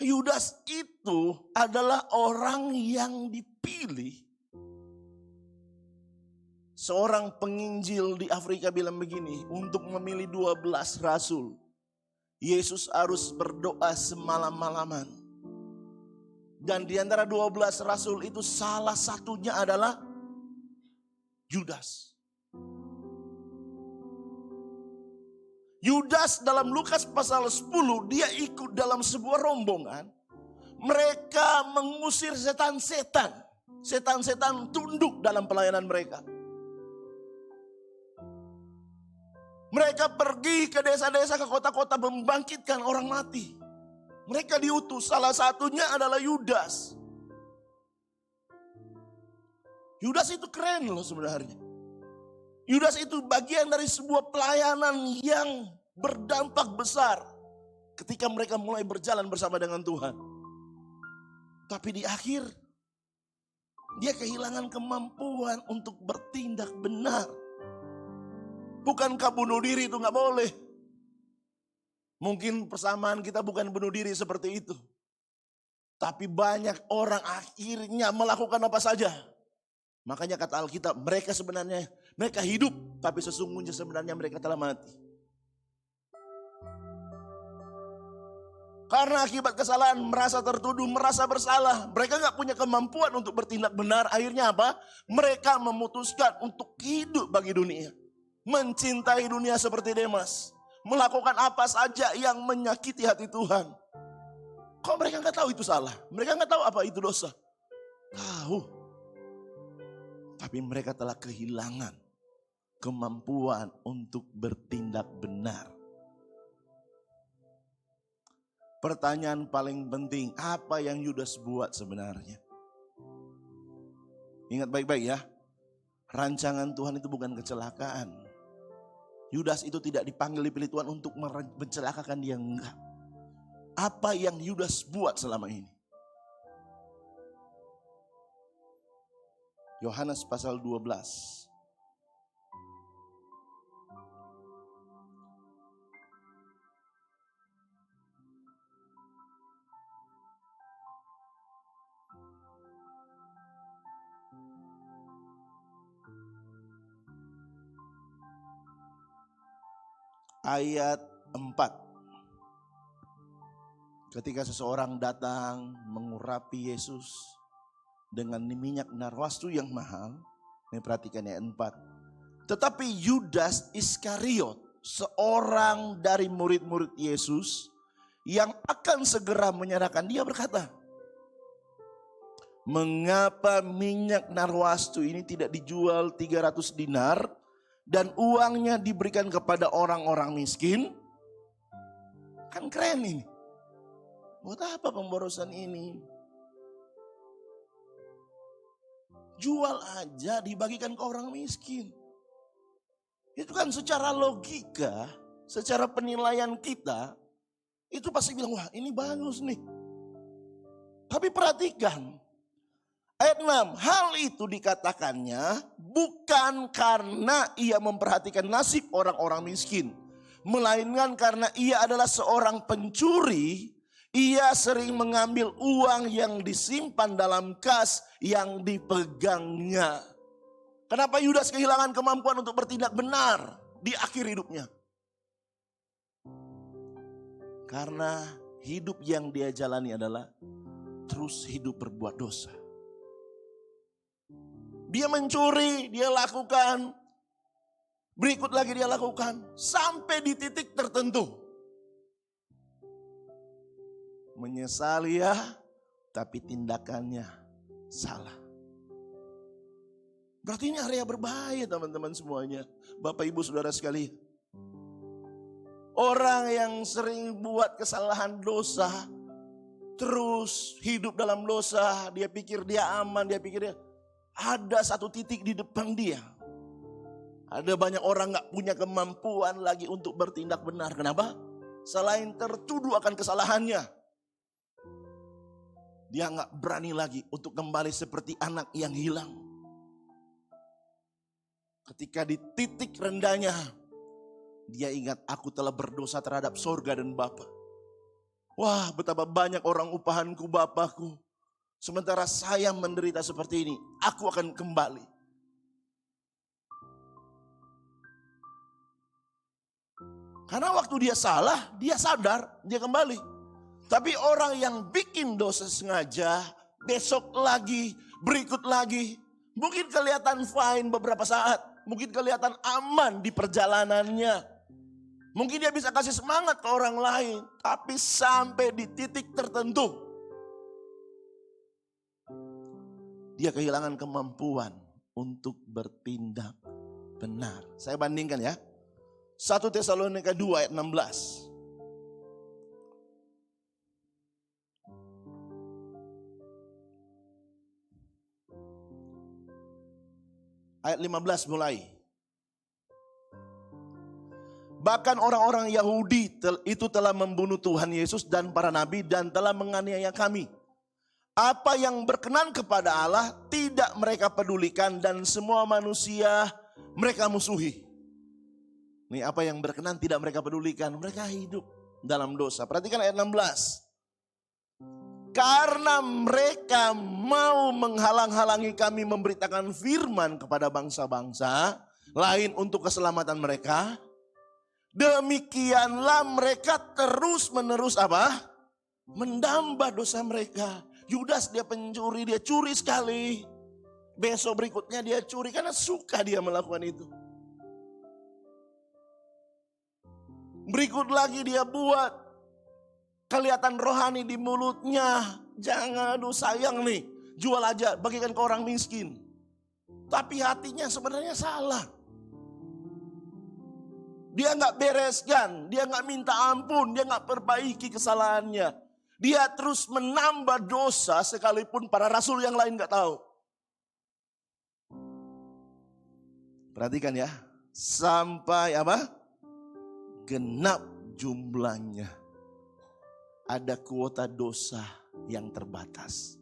C: Yudas itu adalah orang yang dipilih. Seorang penginjil di Afrika bilang begini, untuk memilih 12 rasul, Yesus harus berdoa semalam-malaman. Dan di antara 12 rasul itu salah satunya adalah Yudas. Yudas dalam Lukas pasal 10, dia ikut dalam sebuah rombongan. Mereka mengusir setan-setan. Setan-setan tunduk dalam pelayanan mereka. Mereka pergi ke desa-desa, ke kota-kota membangkitkan orang mati. Mereka diutus, salah satunya adalah Yudas. Yudas itu keren loh sebenarnya. Yudas itu bagian dari sebuah pelayanan yang berdampak besar ketika mereka mulai berjalan bersama dengan Tuhan. Tapi di akhir, dia kehilangan kemampuan untuk bertindak benar. Bukankah bunuh diri itu gak boleh? Mungkin persamaan kita bukan bunuh diri seperti itu. Tapi banyak orang akhirnya melakukan apa saja. Makanya kata Alkitab, mereka hidup, tapi sesungguhnya sebenarnya mereka telah mati. Karena akibat kesalahan, merasa tertuduh, merasa bersalah. Mereka gak punya kemampuan untuk bertindak benar. Akhirnya apa? Mereka memutuskan untuk hidup bagi dunia. Mencintai dunia seperti Demas. Melakukan apa saja yang menyakiti hati Tuhan. Kok mereka gak tahu itu salah? Mereka gak tahu apa itu dosa? Tahu. Tapi mereka telah kehilangan kemampuan untuk bertindak benar. Pertanyaan paling penting, apa yang Yudas buat sebenarnya? Ingat baik-baik ya, rancangan Tuhan itu bukan kecelakaan. Yudas itu tidak dipanggil dipilih Tuhan untuk mencelakakan dia, enggak. Apa yang Yudas buat selama ini? Yohanes pasal 12. Ayat 4. Ketika seseorang datang mengurapi Yesus dengan minyak narwastu yang mahal. Ini perhatikan ayat 4. Tetapi Yudas Iskariot, seorang dari murid-murid Yesus yang akan segera menyerahkan dia, berkata, mengapa minyak narwastu ini tidak dijual 300 dinar dan uangnya diberikan kepada orang-orang miskin? Kan keren ini. Buat apa pemborosan ini? Jual aja, dibagikan ke orang miskin. Itu kan secara logika, secara penilaian kita, itu pasti bilang, wah ini bagus nih. Tapi perhatikan, ayat 6, hal itu dikatakannya bukan karena ia memperhatikan nasib orang-orang miskin. Melainkan karena ia adalah seorang pencuri. Ia sering mengambil uang yang disimpan dalam kas yang dipegangnya. Kenapa Yudas kehilangan kemampuan untuk bertindak benar di akhir hidupnya? Karena hidup yang dia jalani adalah terus hidup berbuat dosa. Dia mencuri, dia lakukan. Berikut lagi dia lakukan. Sampai di titik tertentu. Menyesali ya, tapi tindakannya salah. Berarti ini area berbahaya teman-teman semuanya. Bapak ibu saudara sekalian. Orang yang sering buat kesalahan dosa, terus hidup dalam dosa, dia pikir dia aman, dia pikir dia. ada satu titik di depan dia. Ada banyak orang gak punya kemampuan lagi untuk bertindak benar. Kenapa? Selain tertuduh akan kesalahannya, dia gak berani lagi untuk kembali seperti anak yang hilang. Ketika di titik rendahnya, dia ingat, aku telah berdosa terhadap sorga dan Bapa. Wah, betapa banyak orang upahanku Bapakku. Sementara saya menderita seperti ini, aku akan kembali. Karena waktu dia salah, dia sadar, dia kembali. Tapi orang yang bikin dosa sengaja, besok lagi, berikut lagi, mungkin kelihatan fine beberapa saat. Mungkin kelihatan aman di perjalanannya. Mungkin dia bisa kasih semangat ke orang lain. Tapi sampai di titik tertentu, dia kehilangan kemampuan untuk bertindak benar. Saya bandingkan ya. 1 Tesalonika 2 ayat 16. Ayat 15 mulai. Bahkan orang-orang Yahudi itu telah membunuh Tuhan Yesus dan para nabi dan telah menganiaya kami. Apa yang berkenan kepada Allah tidak mereka pedulikan dan semua manusia mereka musuhi. Ini apa yang berkenan tidak mereka pedulikan. Mereka hidup dalam dosa. Perhatikan ayat 16. Karena mereka mau menghalang-halangi kami memberitakan firman kepada bangsa-bangsa lain untuk keselamatan mereka. Demikianlah mereka terus-menerus apa? Menambah dosa mereka. Yudas dia pencuri, dia curi sekali. Besok berikutnya dia curi karena suka dia melakukan itu. Berikut lagi dia buat. Kelihatan rohani di mulutnya. Jangan, aduh sayang nih. Jual aja, bagikan ke orang miskin. Tapi hatinya sebenarnya salah. Dia gak bereskan. Dia gak minta ampun. Dia gak perbaiki kesalahannya. Dia terus menambah dosa sekalipun para rasul yang lain gak tahu. Perhatikan ya. Sampai apa? Genap jumlahnya. Ada kuota dosa yang terbatas.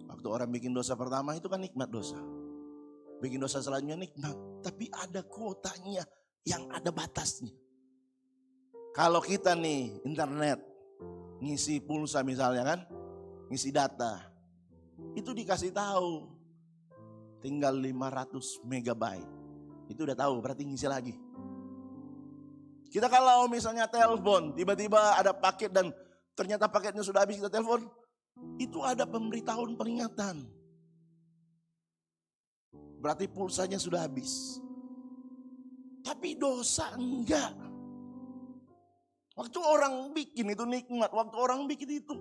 C: Waktu orang bikin dosa pertama itu kan nikmat dosa. Bikin dosa selanjutnya nikmat. Tapi ada kuotanya yang ada batasnya. Kalau kita nih internet, ngisi pulsa misalnya kan, ngisi data. Itu dikasih tahu. Tinggal 500 megabyte. Itu udah tahu, berarti ngisi lagi. Kita kalau misalnya telepon, tiba-tiba ada paket dan ternyata paketnya sudah habis kita telepon. Itu ada pemberitahuan peringatan. Berarti pulsanya sudah habis. Tapi dosa enggak. Waktu orang bikin itu nikmat, waktu orang bikin itu.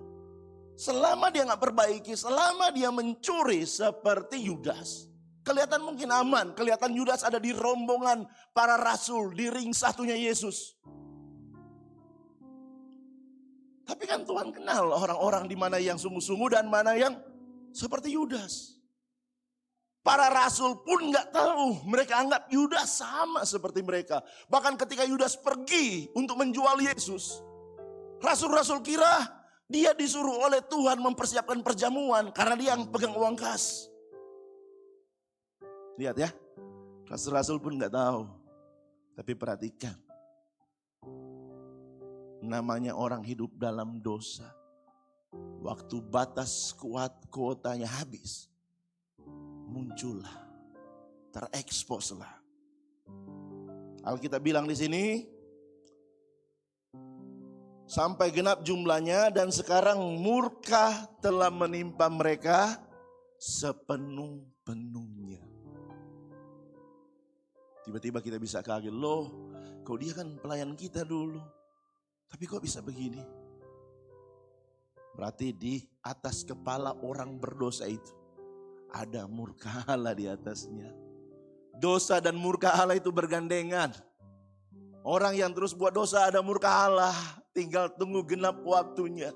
C: Selama dia gak perbaiki, selama dia mencuri seperti Yudas. Kelihatan mungkin aman, kelihatan Yudas ada di rombongan para rasul, di ring satunya Yesus. Tapi kan Tuhan kenal orang-orang di mana yang sungguh-sungguh dan mana yang seperti Yudas. Para rasul pun gak tahu, mereka anggap Yudas sama seperti mereka. Bahkan ketika Yudas pergi untuk menjual Yesus, rasul-rasul kira dia disuruh oleh Tuhan mempersiapkan perjamuan karena dia yang pegang uang kas. Lihat ya, rasul-rasul pun gak tahu. Tapi perhatikan, namanya orang hidup dalam dosa. Waktu batas kuotanya habis, muncullah, tereksposlah. Alkitab bilang di sini, sampai genap jumlahnya dan sekarang murka telah menimpa mereka sepenuh-penuhnya. Tiba-tiba kita bisa kaget, loh kok dia kan pelayan kita dulu. Tapi kok bisa begini? Berarti di atas kepala orang berdosa itu ada murka Allah di atasnya. Dosa dan murka Allah itu bergandengan. Orang yang terus buat dosa ada murka Allah. Tinggal tunggu genap waktunya.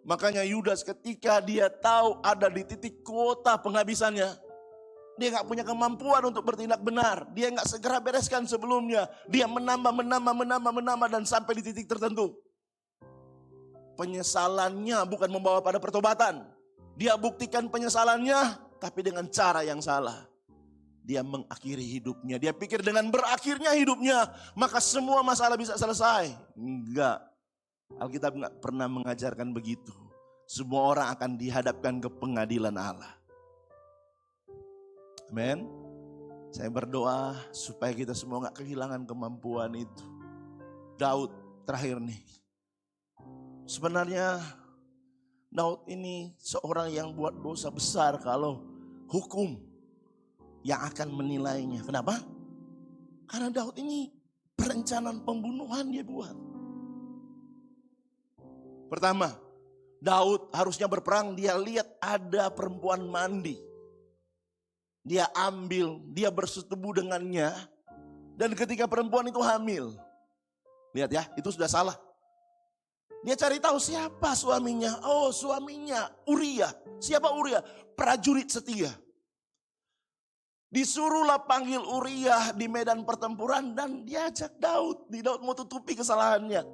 C: Makanya Yudas ketika dia tahu ada di titik kuota penghabisannya, dia gak punya kemampuan untuk bertindak benar. Dia gak segera bereskan sebelumnya. Dia menambah dan sampai di titik tertentu. Penyesalannya bukan membawa pada pertobatan. Dia buktikan penyesalannya tapi dengan cara yang salah. Dia mengakhiri hidupnya. Dia pikir dengan berakhirnya hidupnya maka semua masalah bisa selesai. Enggak. Alkitab enggak pernah mengajarkan begitu. Semua orang akan dihadapkan ke pengadilan Allah. Amin. Saya berdoa supaya kita semua enggak kehilangan kemampuan itu. Daud terakhir nih. Sebenarnya Daud ini seorang yang buat dosa besar kalau hukum yang akan menilainya. Kenapa? Karena Daud ini perencanaan pembunuhan dia buat. Pertama, Daud harusnya berperang, dia lihat ada perempuan mandi. Dia ambil, dia bersetubuh dengannya. Dan ketika perempuan itu hamil, lihat ya, itu sudah salah. Dia cari tahu siapa suaminya. Oh, suaminya Uria. Siapa Uria? Prajurit setia. Disuruhlah panggil Uria di medan pertempuran dan diajak Daud. Daud mau tutupi kesalahannya.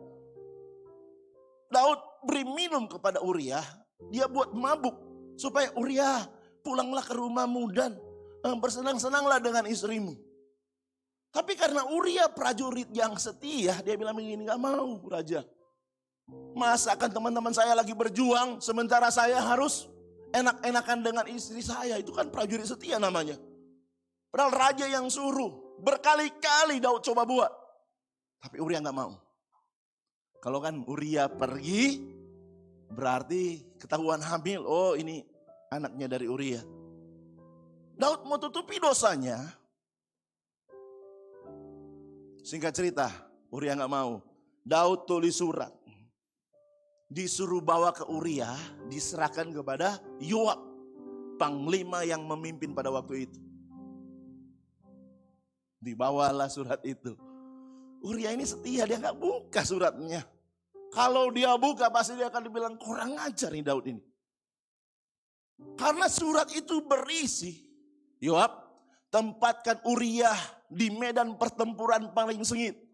C: Daud beri minum kepada Uria. Dia buat mabuk supaya Uria pulanglah ke rumahmu dan bersenang-senanglah dengan istrimu. Tapi karena Uria prajurit yang setia, dia bilang begini, gak mau raja. Masa kan teman-teman saya lagi berjuang sementara saya harus enak-enakan dengan istri saya. Itu kan prajurit setia namanya. Padahal raja yang suruh. Berkali-kali Daud coba buat. Tapi Uria gak mau. Kalau kan Uria pergi, berarti ketahuan hamil. Oh, ini anaknya dari Uria. Daud mau tutupi dosanya. Singkat cerita, Uria gak mau. Daud tulis surat. Disuruh bawa ke Uria, diserahkan kepada Yoab, panglima yang memimpin pada waktu itu. Dibawalah surat itu. Uria ini setia, dia gak buka suratnya. Kalau dia buka pasti dia akan dibilang kurang ajar nih Daud ini. Karena surat itu berisi, Yoab, tempatkan Uria di medan pertempuran paling sengit.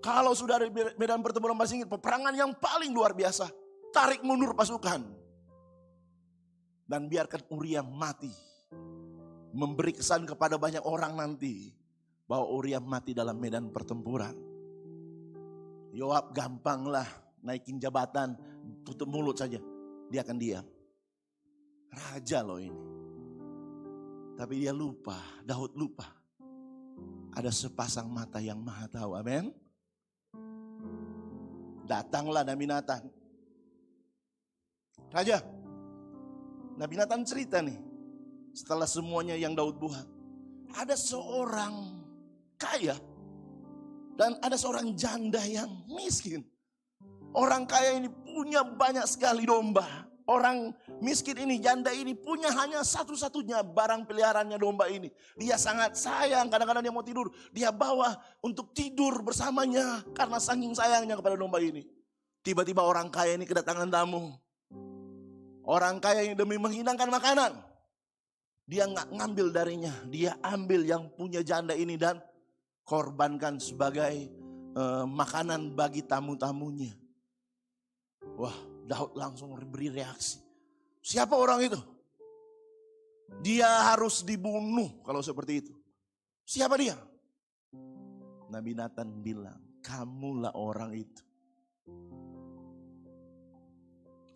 C: Kalau sudah ada medan pertempuran paling sengit, peperangan yang paling luar biasa. Tarik mundur pasukan. Dan biarkan Uria mati. Memberi kesan kepada banyak orang nanti bahwa Uria mati dalam medan pertempuran. Yoab gampanglah naikin jabatan, tutup mulut saja. Dia akan diam. Raja loh ini. Tapi dia lupa, Daud lupa. Ada sepasang mata yang maha tahu, amin. Datanglah Nabi Natan. Raja, Nabi Natan cerita nih. Setelah semuanya yang Daud buat. Ada seorang kaya. Dan ada seorang janda yang miskin. Orang kaya ini punya banyak sekali domba. Orang miskin ini, janda ini punya hanya satu-satunya barang peliharaannya domba ini. Dia sangat sayang, kadang-kadang dia mau tidur. Dia bawa untuk tidur bersamanya karena saking sayangnya kepada domba ini. Tiba-tiba orang kaya ini kedatangan tamu. Orang kaya ini demi menghidangkan makanan. Dia nggak ngambil darinya, dia ambil yang punya janda ini dan korbankan sebagai makanan bagi tamu-tamunya. Wah, Daud langsung beri reaksi. Siapa orang itu? Dia harus dibunuh kalau seperti itu. Siapa dia? Nabi Natan bilang, kamulah orang itu.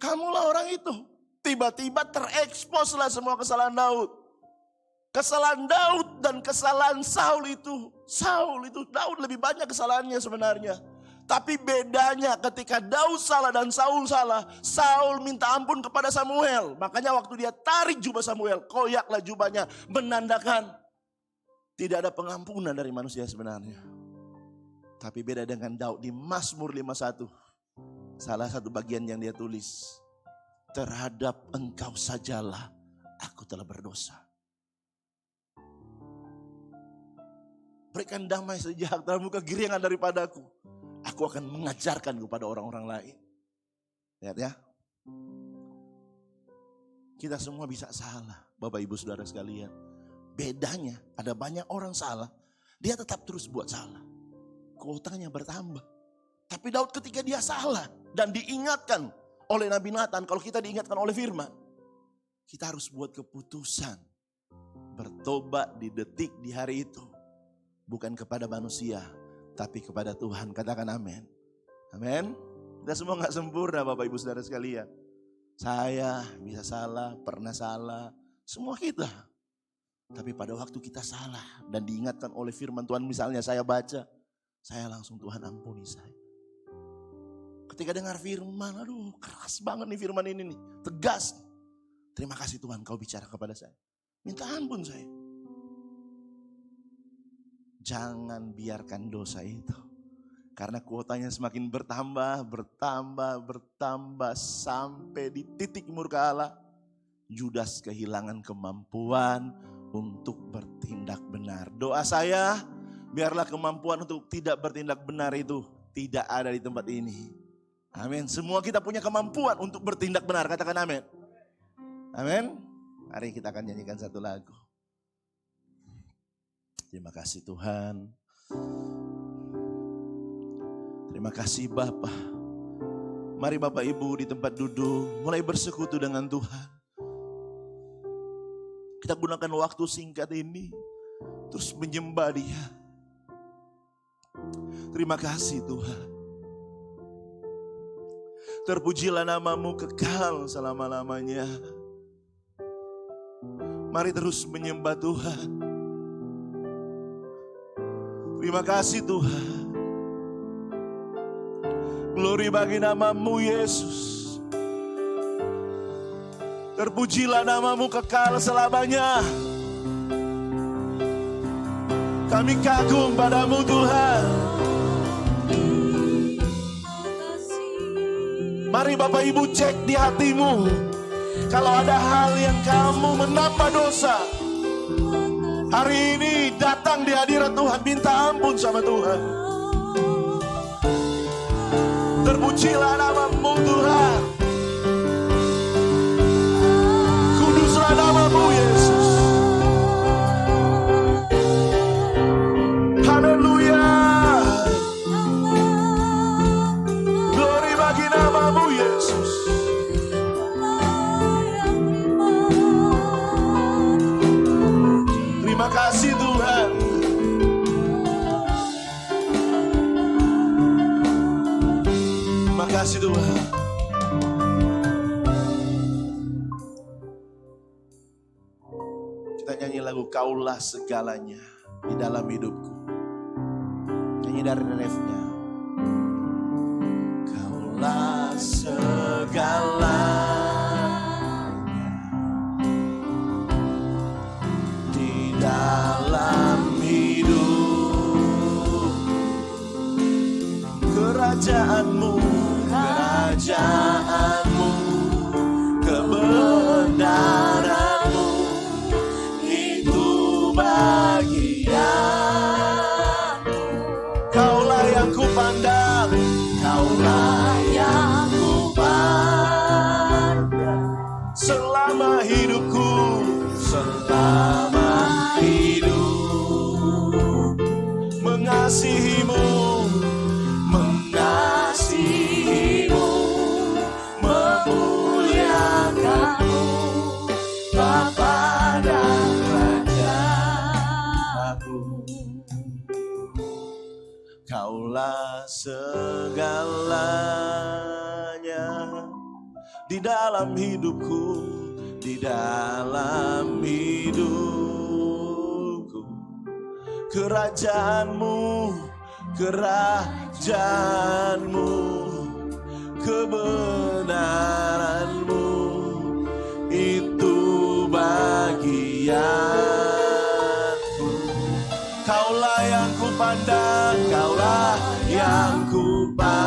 C: Kamulah orang itu. Tiba-tiba tereksposlah semua kesalahan Daud. Kesalahan Daud dan kesalahan Saul itu. Daud lebih banyak kesalahannya sebenarnya. Tapi bedanya ketika Daud salah dan Saul salah. Saul minta ampun kepada Samuel. Makanya waktu dia tarik jubah Samuel, koyaklah jubahnya. Menandakan tidak ada pengampunan dari manusia sebenarnya. Tapi beda dengan Daud di Mazmur 51. Salah satu bagian yang dia tulis. Terhadap engkau sajalah aku telah berdosa. Berikan damai sejahtera muka giringan daripadaku. Aku akan mengajarkan kepada orang-orang lain. Lihat ya. Kita semua bisa salah, Bapak Ibu Saudara sekalian. Bedanya ada banyak orang salah, dia tetap terus buat salah. Kuotanya bertambah. Tapi Daud ketika dia salah dan diingatkan oleh Nabi Nathan, kalau kita diingatkan oleh firman, kita harus buat keputusan. Bertobat di detik di hari itu. Bukan kepada manusia, tapi kepada Tuhan. Katakan amin. Amin. Kita semua gak sempurna Bapak Ibu Saudara sekalian. Saya bisa salah, pernah salah, semua kita. Tapi pada waktu kita salah dan diingatkan oleh firman Tuhan, misalnya saya baca, saya langsung Tuhan ampuni saya. Ketika dengar firman, aduh keras banget nih firman ini nih, tegas. Terima kasih Tuhan kau bicara kepada saya. Minta ampun saya. Jangan biarkan dosa itu. Karena kuotanya semakin bertambah sampai di titik murka Allah. Yudas kehilangan kemampuan untuk bertindak benar. Doa saya, biarlah kemampuan untuk tidak bertindak benar itu tidak ada di tempat ini. Amin. Semua kita punya kemampuan untuk bertindak benar. Katakan amin. Amin. Mari kita akan nyanyikan satu lagu. Terima kasih Tuhan. Terima kasih Bapa. Mari Bapak Ibu di tempat duduk mulai bersekutu dengan Tuhan. Kita gunakan waktu singkat ini terus menyembah Dia. Terima kasih Tuhan. Terpujilah nama-Mu kekal selama-lamanya. Mari terus menyembah Tuhan. Terima kasih Tuhan. Glory bagi nama-Mu Yesus. Terpujilah nama-Mu kekal selamanya. Kami kagum padamu Tuhan. Mari Bapak Ibu cek di hatimu. Kalau ada hal yang kamu menambah dosa, hari ini datang di hadirat Tuhan, minta ampun sama Tuhan. Terpujilah nama-Mu Tuhan. Kuduslah nama-Mu Yesus. Haleluya. Glory bagi nama-Mu Yesus. Terima kasih Tuhan. Terima kasih Tuhan. Kita nyanyi lagu Kaulah Segalanya di dalam hidupku. Nyanyi dari refnya. Kaulah segalanya di dalam hidup. Kerajaanmu, kerajaanmu, kebenaranmu, itu bagianmu. Kaulah yang kupandang, kaulah yang kupandang, selama hidupku, selama hidup. Mengasihimu, mengasihimu, memuliakanmu, Bapa dan Raja aku. Kaulah segalanya di dalam hidupku, di dalam hidupku. Kerajaanmu, kerajaanmu, kebenaranmu, itu bagianku. Kaulah yang kupandang, kaulah yang kupandang,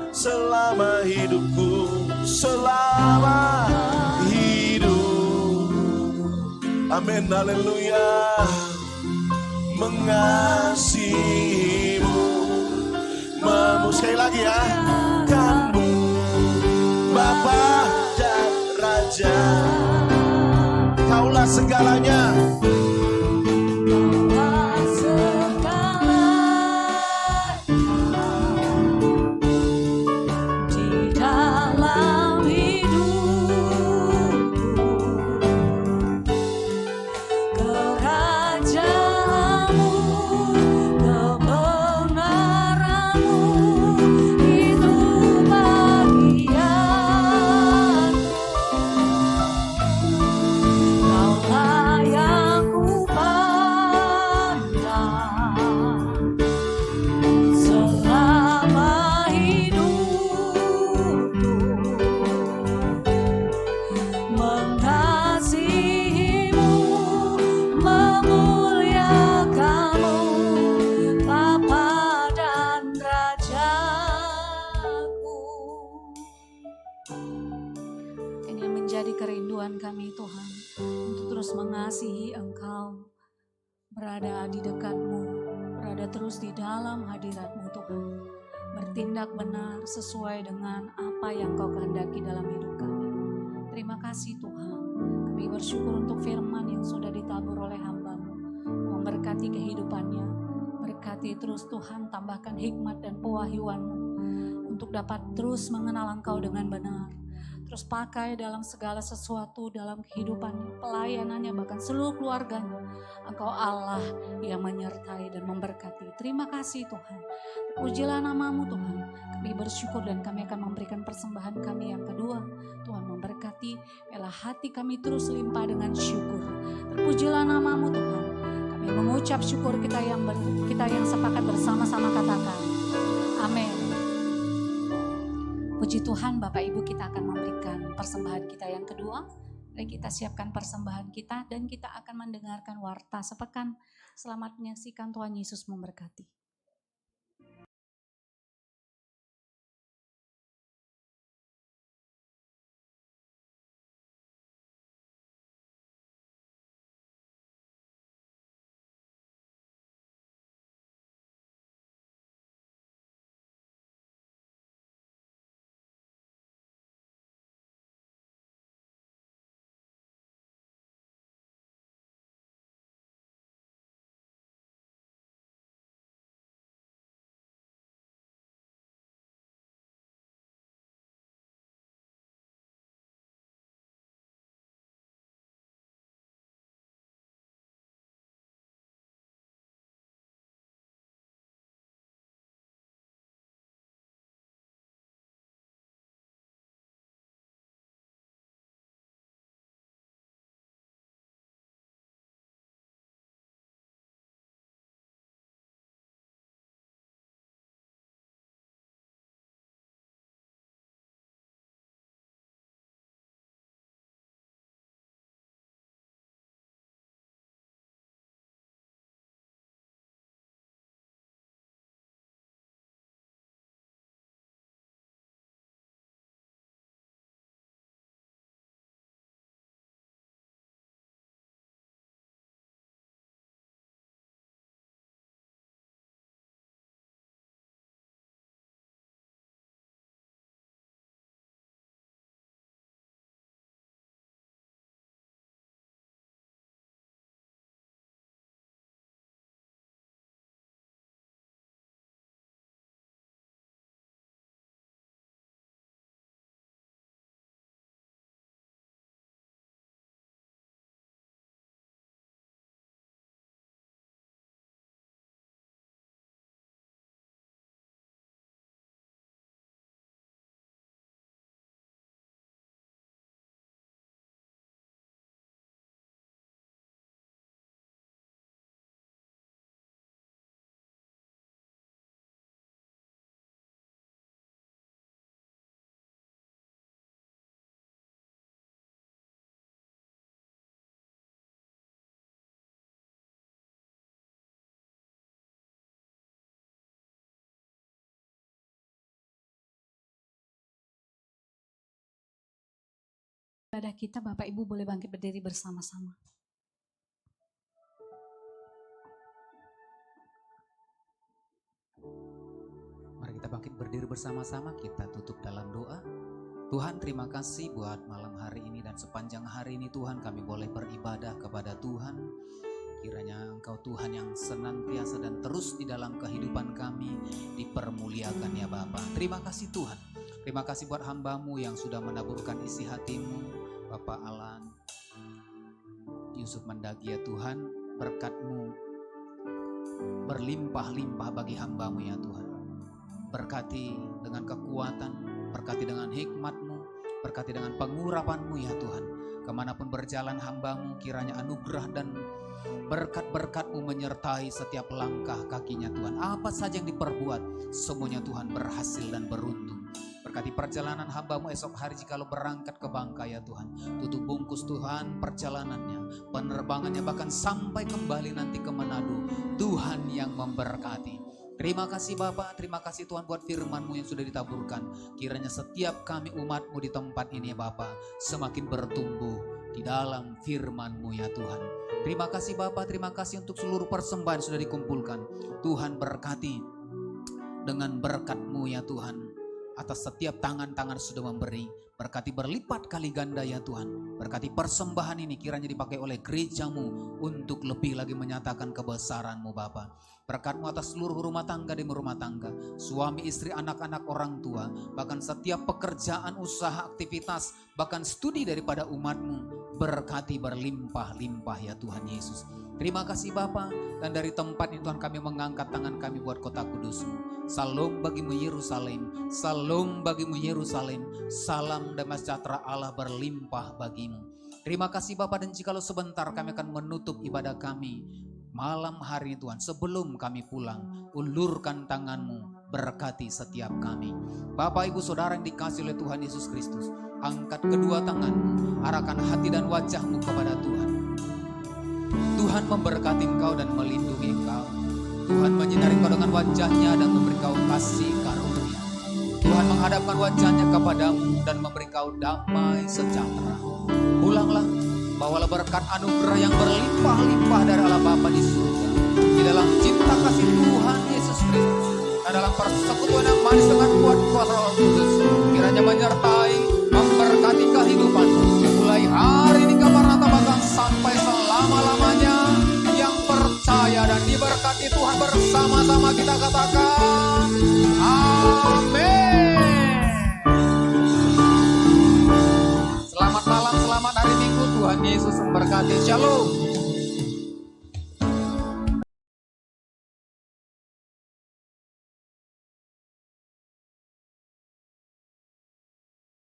C: selama hidupku, selama hidup. Amin, haleluya. Mengasihimu, sekali lagi ya. Kamu Bapa dan Raja, Kaulah segalanya.
A: Kami Tuhan, untuk terus mengasihi Engkau, berada di dekat-Mu, berada terus di dalam hadirat-Mu Tuhan, bertindak benar sesuai dengan apa yang Kau kehendaki dalam hidup kami. Terima kasih Tuhan, kami bersyukur untuk firman yang sudah ditabur oleh hamba-Mu, memberkati kehidupannya, berkati terus Tuhan, tambahkan hikmat dan pewahyuan-Mu, untuk dapat terus mengenal Engkau dengan benar. Terus pakai dalam segala sesuatu dalam kehidupannya, pelayanannya, bahkan seluruh keluarganya. Engkau Allah yang menyertai dan memberkati. Terima kasih Tuhan. Terpujilah nama-Mu Tuhan. Kami bersyukur dan kami akan memberikan persembahan kami yang kedua. Tuhan memberkati, biarlah hati kami terus limpah dengan syukur. Terpujilah nama-Mu Tuhan. Kami mengucap syukur kita yang sepakat bersama-sama katakan. Amin. Puji Tuhan, Bapak Ibu, kita akan memberikan persembahan kita yang kedua. Mari kita siapkan persembahan kita dan kita akan mendengarkan warta sepekan. Selamat menyaksikan, Tuhan Yesus memberkati. Ibadah kita, Bapak Ibu boleh bangkit berdiri bersama-sama.
D: Mari kita bangkit berdiri bersama-sama, kita tutup dalam doa. Tuhan, terima kasih buat malam hari ini dan sepanjang hari ini Tuhan kami boleh beribadah kepada Tuhan. Kiranya Engkau Tuhan yang senantiasa dan terus di dalam kehidupan kami dipermuliakan ya Bapa. Terima kasih Tuhan. Terima kasih buat hamba-Mu yang sudah menaburkan isi hati-Mu, Bapak Alan Yusuf Mendagi ya Tuhan. Berkat-Mu berlimpah-limpah bagi hamba-Mu ya Tuhan. Berkati dengan kekuatan, berkati dengan hikmat-Mu, berkati dengan pengurapan-Mu ya Tuhan. Kemanapun berjalan hamba-Mu, kiranya anugerah dan berkat-berkat-Mu menyertai setiap langkah kakinya Tuhan. Apa saja yang diperbuat, semuanya Tuhan berhasil dan beruntung. Berkati perjalanan hamba-Mu esok hari jikalau berangkat ke Bangka ya Tuhan. Tutup bungkus Tuhan perjalanannya, penerbangannya, bahkan sampai kembali nanti ke Manado. Tuhan yang memberkati. Terima kasih Bapak, terima kasih Tuhan buat firman-Mu yang sudah ditaburkan. Kiranya setiap kami umat-Mu di tempat ini ya Bapak, semakin bertumbuh di dalam firman-Mu ya Tuhan. Terima kasih Bapak, terima kasih untuk seluruh persembahan yang sudah dikumpulkan. Tuhan berkati dengan berkat-Mu ya Tuhan. Atas setiap tangan-tangan sudah memberi, berkati berlipat kali ganda ya Tuhan. Berkati persembahan ini kiranya dipakai oleh gereja-Mu untuk lebih lagi menyatakan kebesaran-Mu Bapa. Berkat-Mu atas seluruh rumah tangga di rumah tangga, suami, istri, anak-anak, orang tua, bahkan setiap pekerjaan, usaha, aktivitas, bahkan studi daripada umat-Mu. Berkati berlimpah-limpah ya Tuhan Yesus. Terima kasih Bapa, dan dari tempat ini Tuhan kami mengangkat tangan kami buat kota kudus-Mu. Salam bagimu Yerusalem, salam bagimu Yerusalem, salam damai sejahtera Allah berlimpah bagimu. Terima kasih Bapa, dan jikalau sebentar kami akan menutup ibadah kami malam hari ini Tuhan, sebelum kami pulang, ulurkan tangan-Mu, berkati setiap kami. Bapak Ibu Saudara yang dikasihi oleh Tuhan Yesus Kristus, angkat kedua tangan-Mu, arahkan hati dan wajah-Mu kepada Tuhan. Tuhan memberkati engkau dan melindungi engkau. Tuhan menyinari engkau dengan wajah-Nya dan memberi engkau kasih karunia. Tuhan menghadapkan wajah-Nya kepadamu dan memberi engkau damai sejahtera. Pulanglah, bawalah berkat anugerah yang berlimpah-limpah dari Allah Bapa di surga. Di dalam cinta kasih Tuhan Yesus Kristus dan dalam persekutuan yang manis dengan kuat Roh Kudus, kiranya menyertai, memberkati kehidupanmu mulai hari ini Maranatha bahkan sampai selama-lamanya. Yang percaya dan diberkati Tuhan bersama-sama kita katakan amin. Selamat malam, selamat hari Minggu. Tuhan Yesus memberkati. Shalom.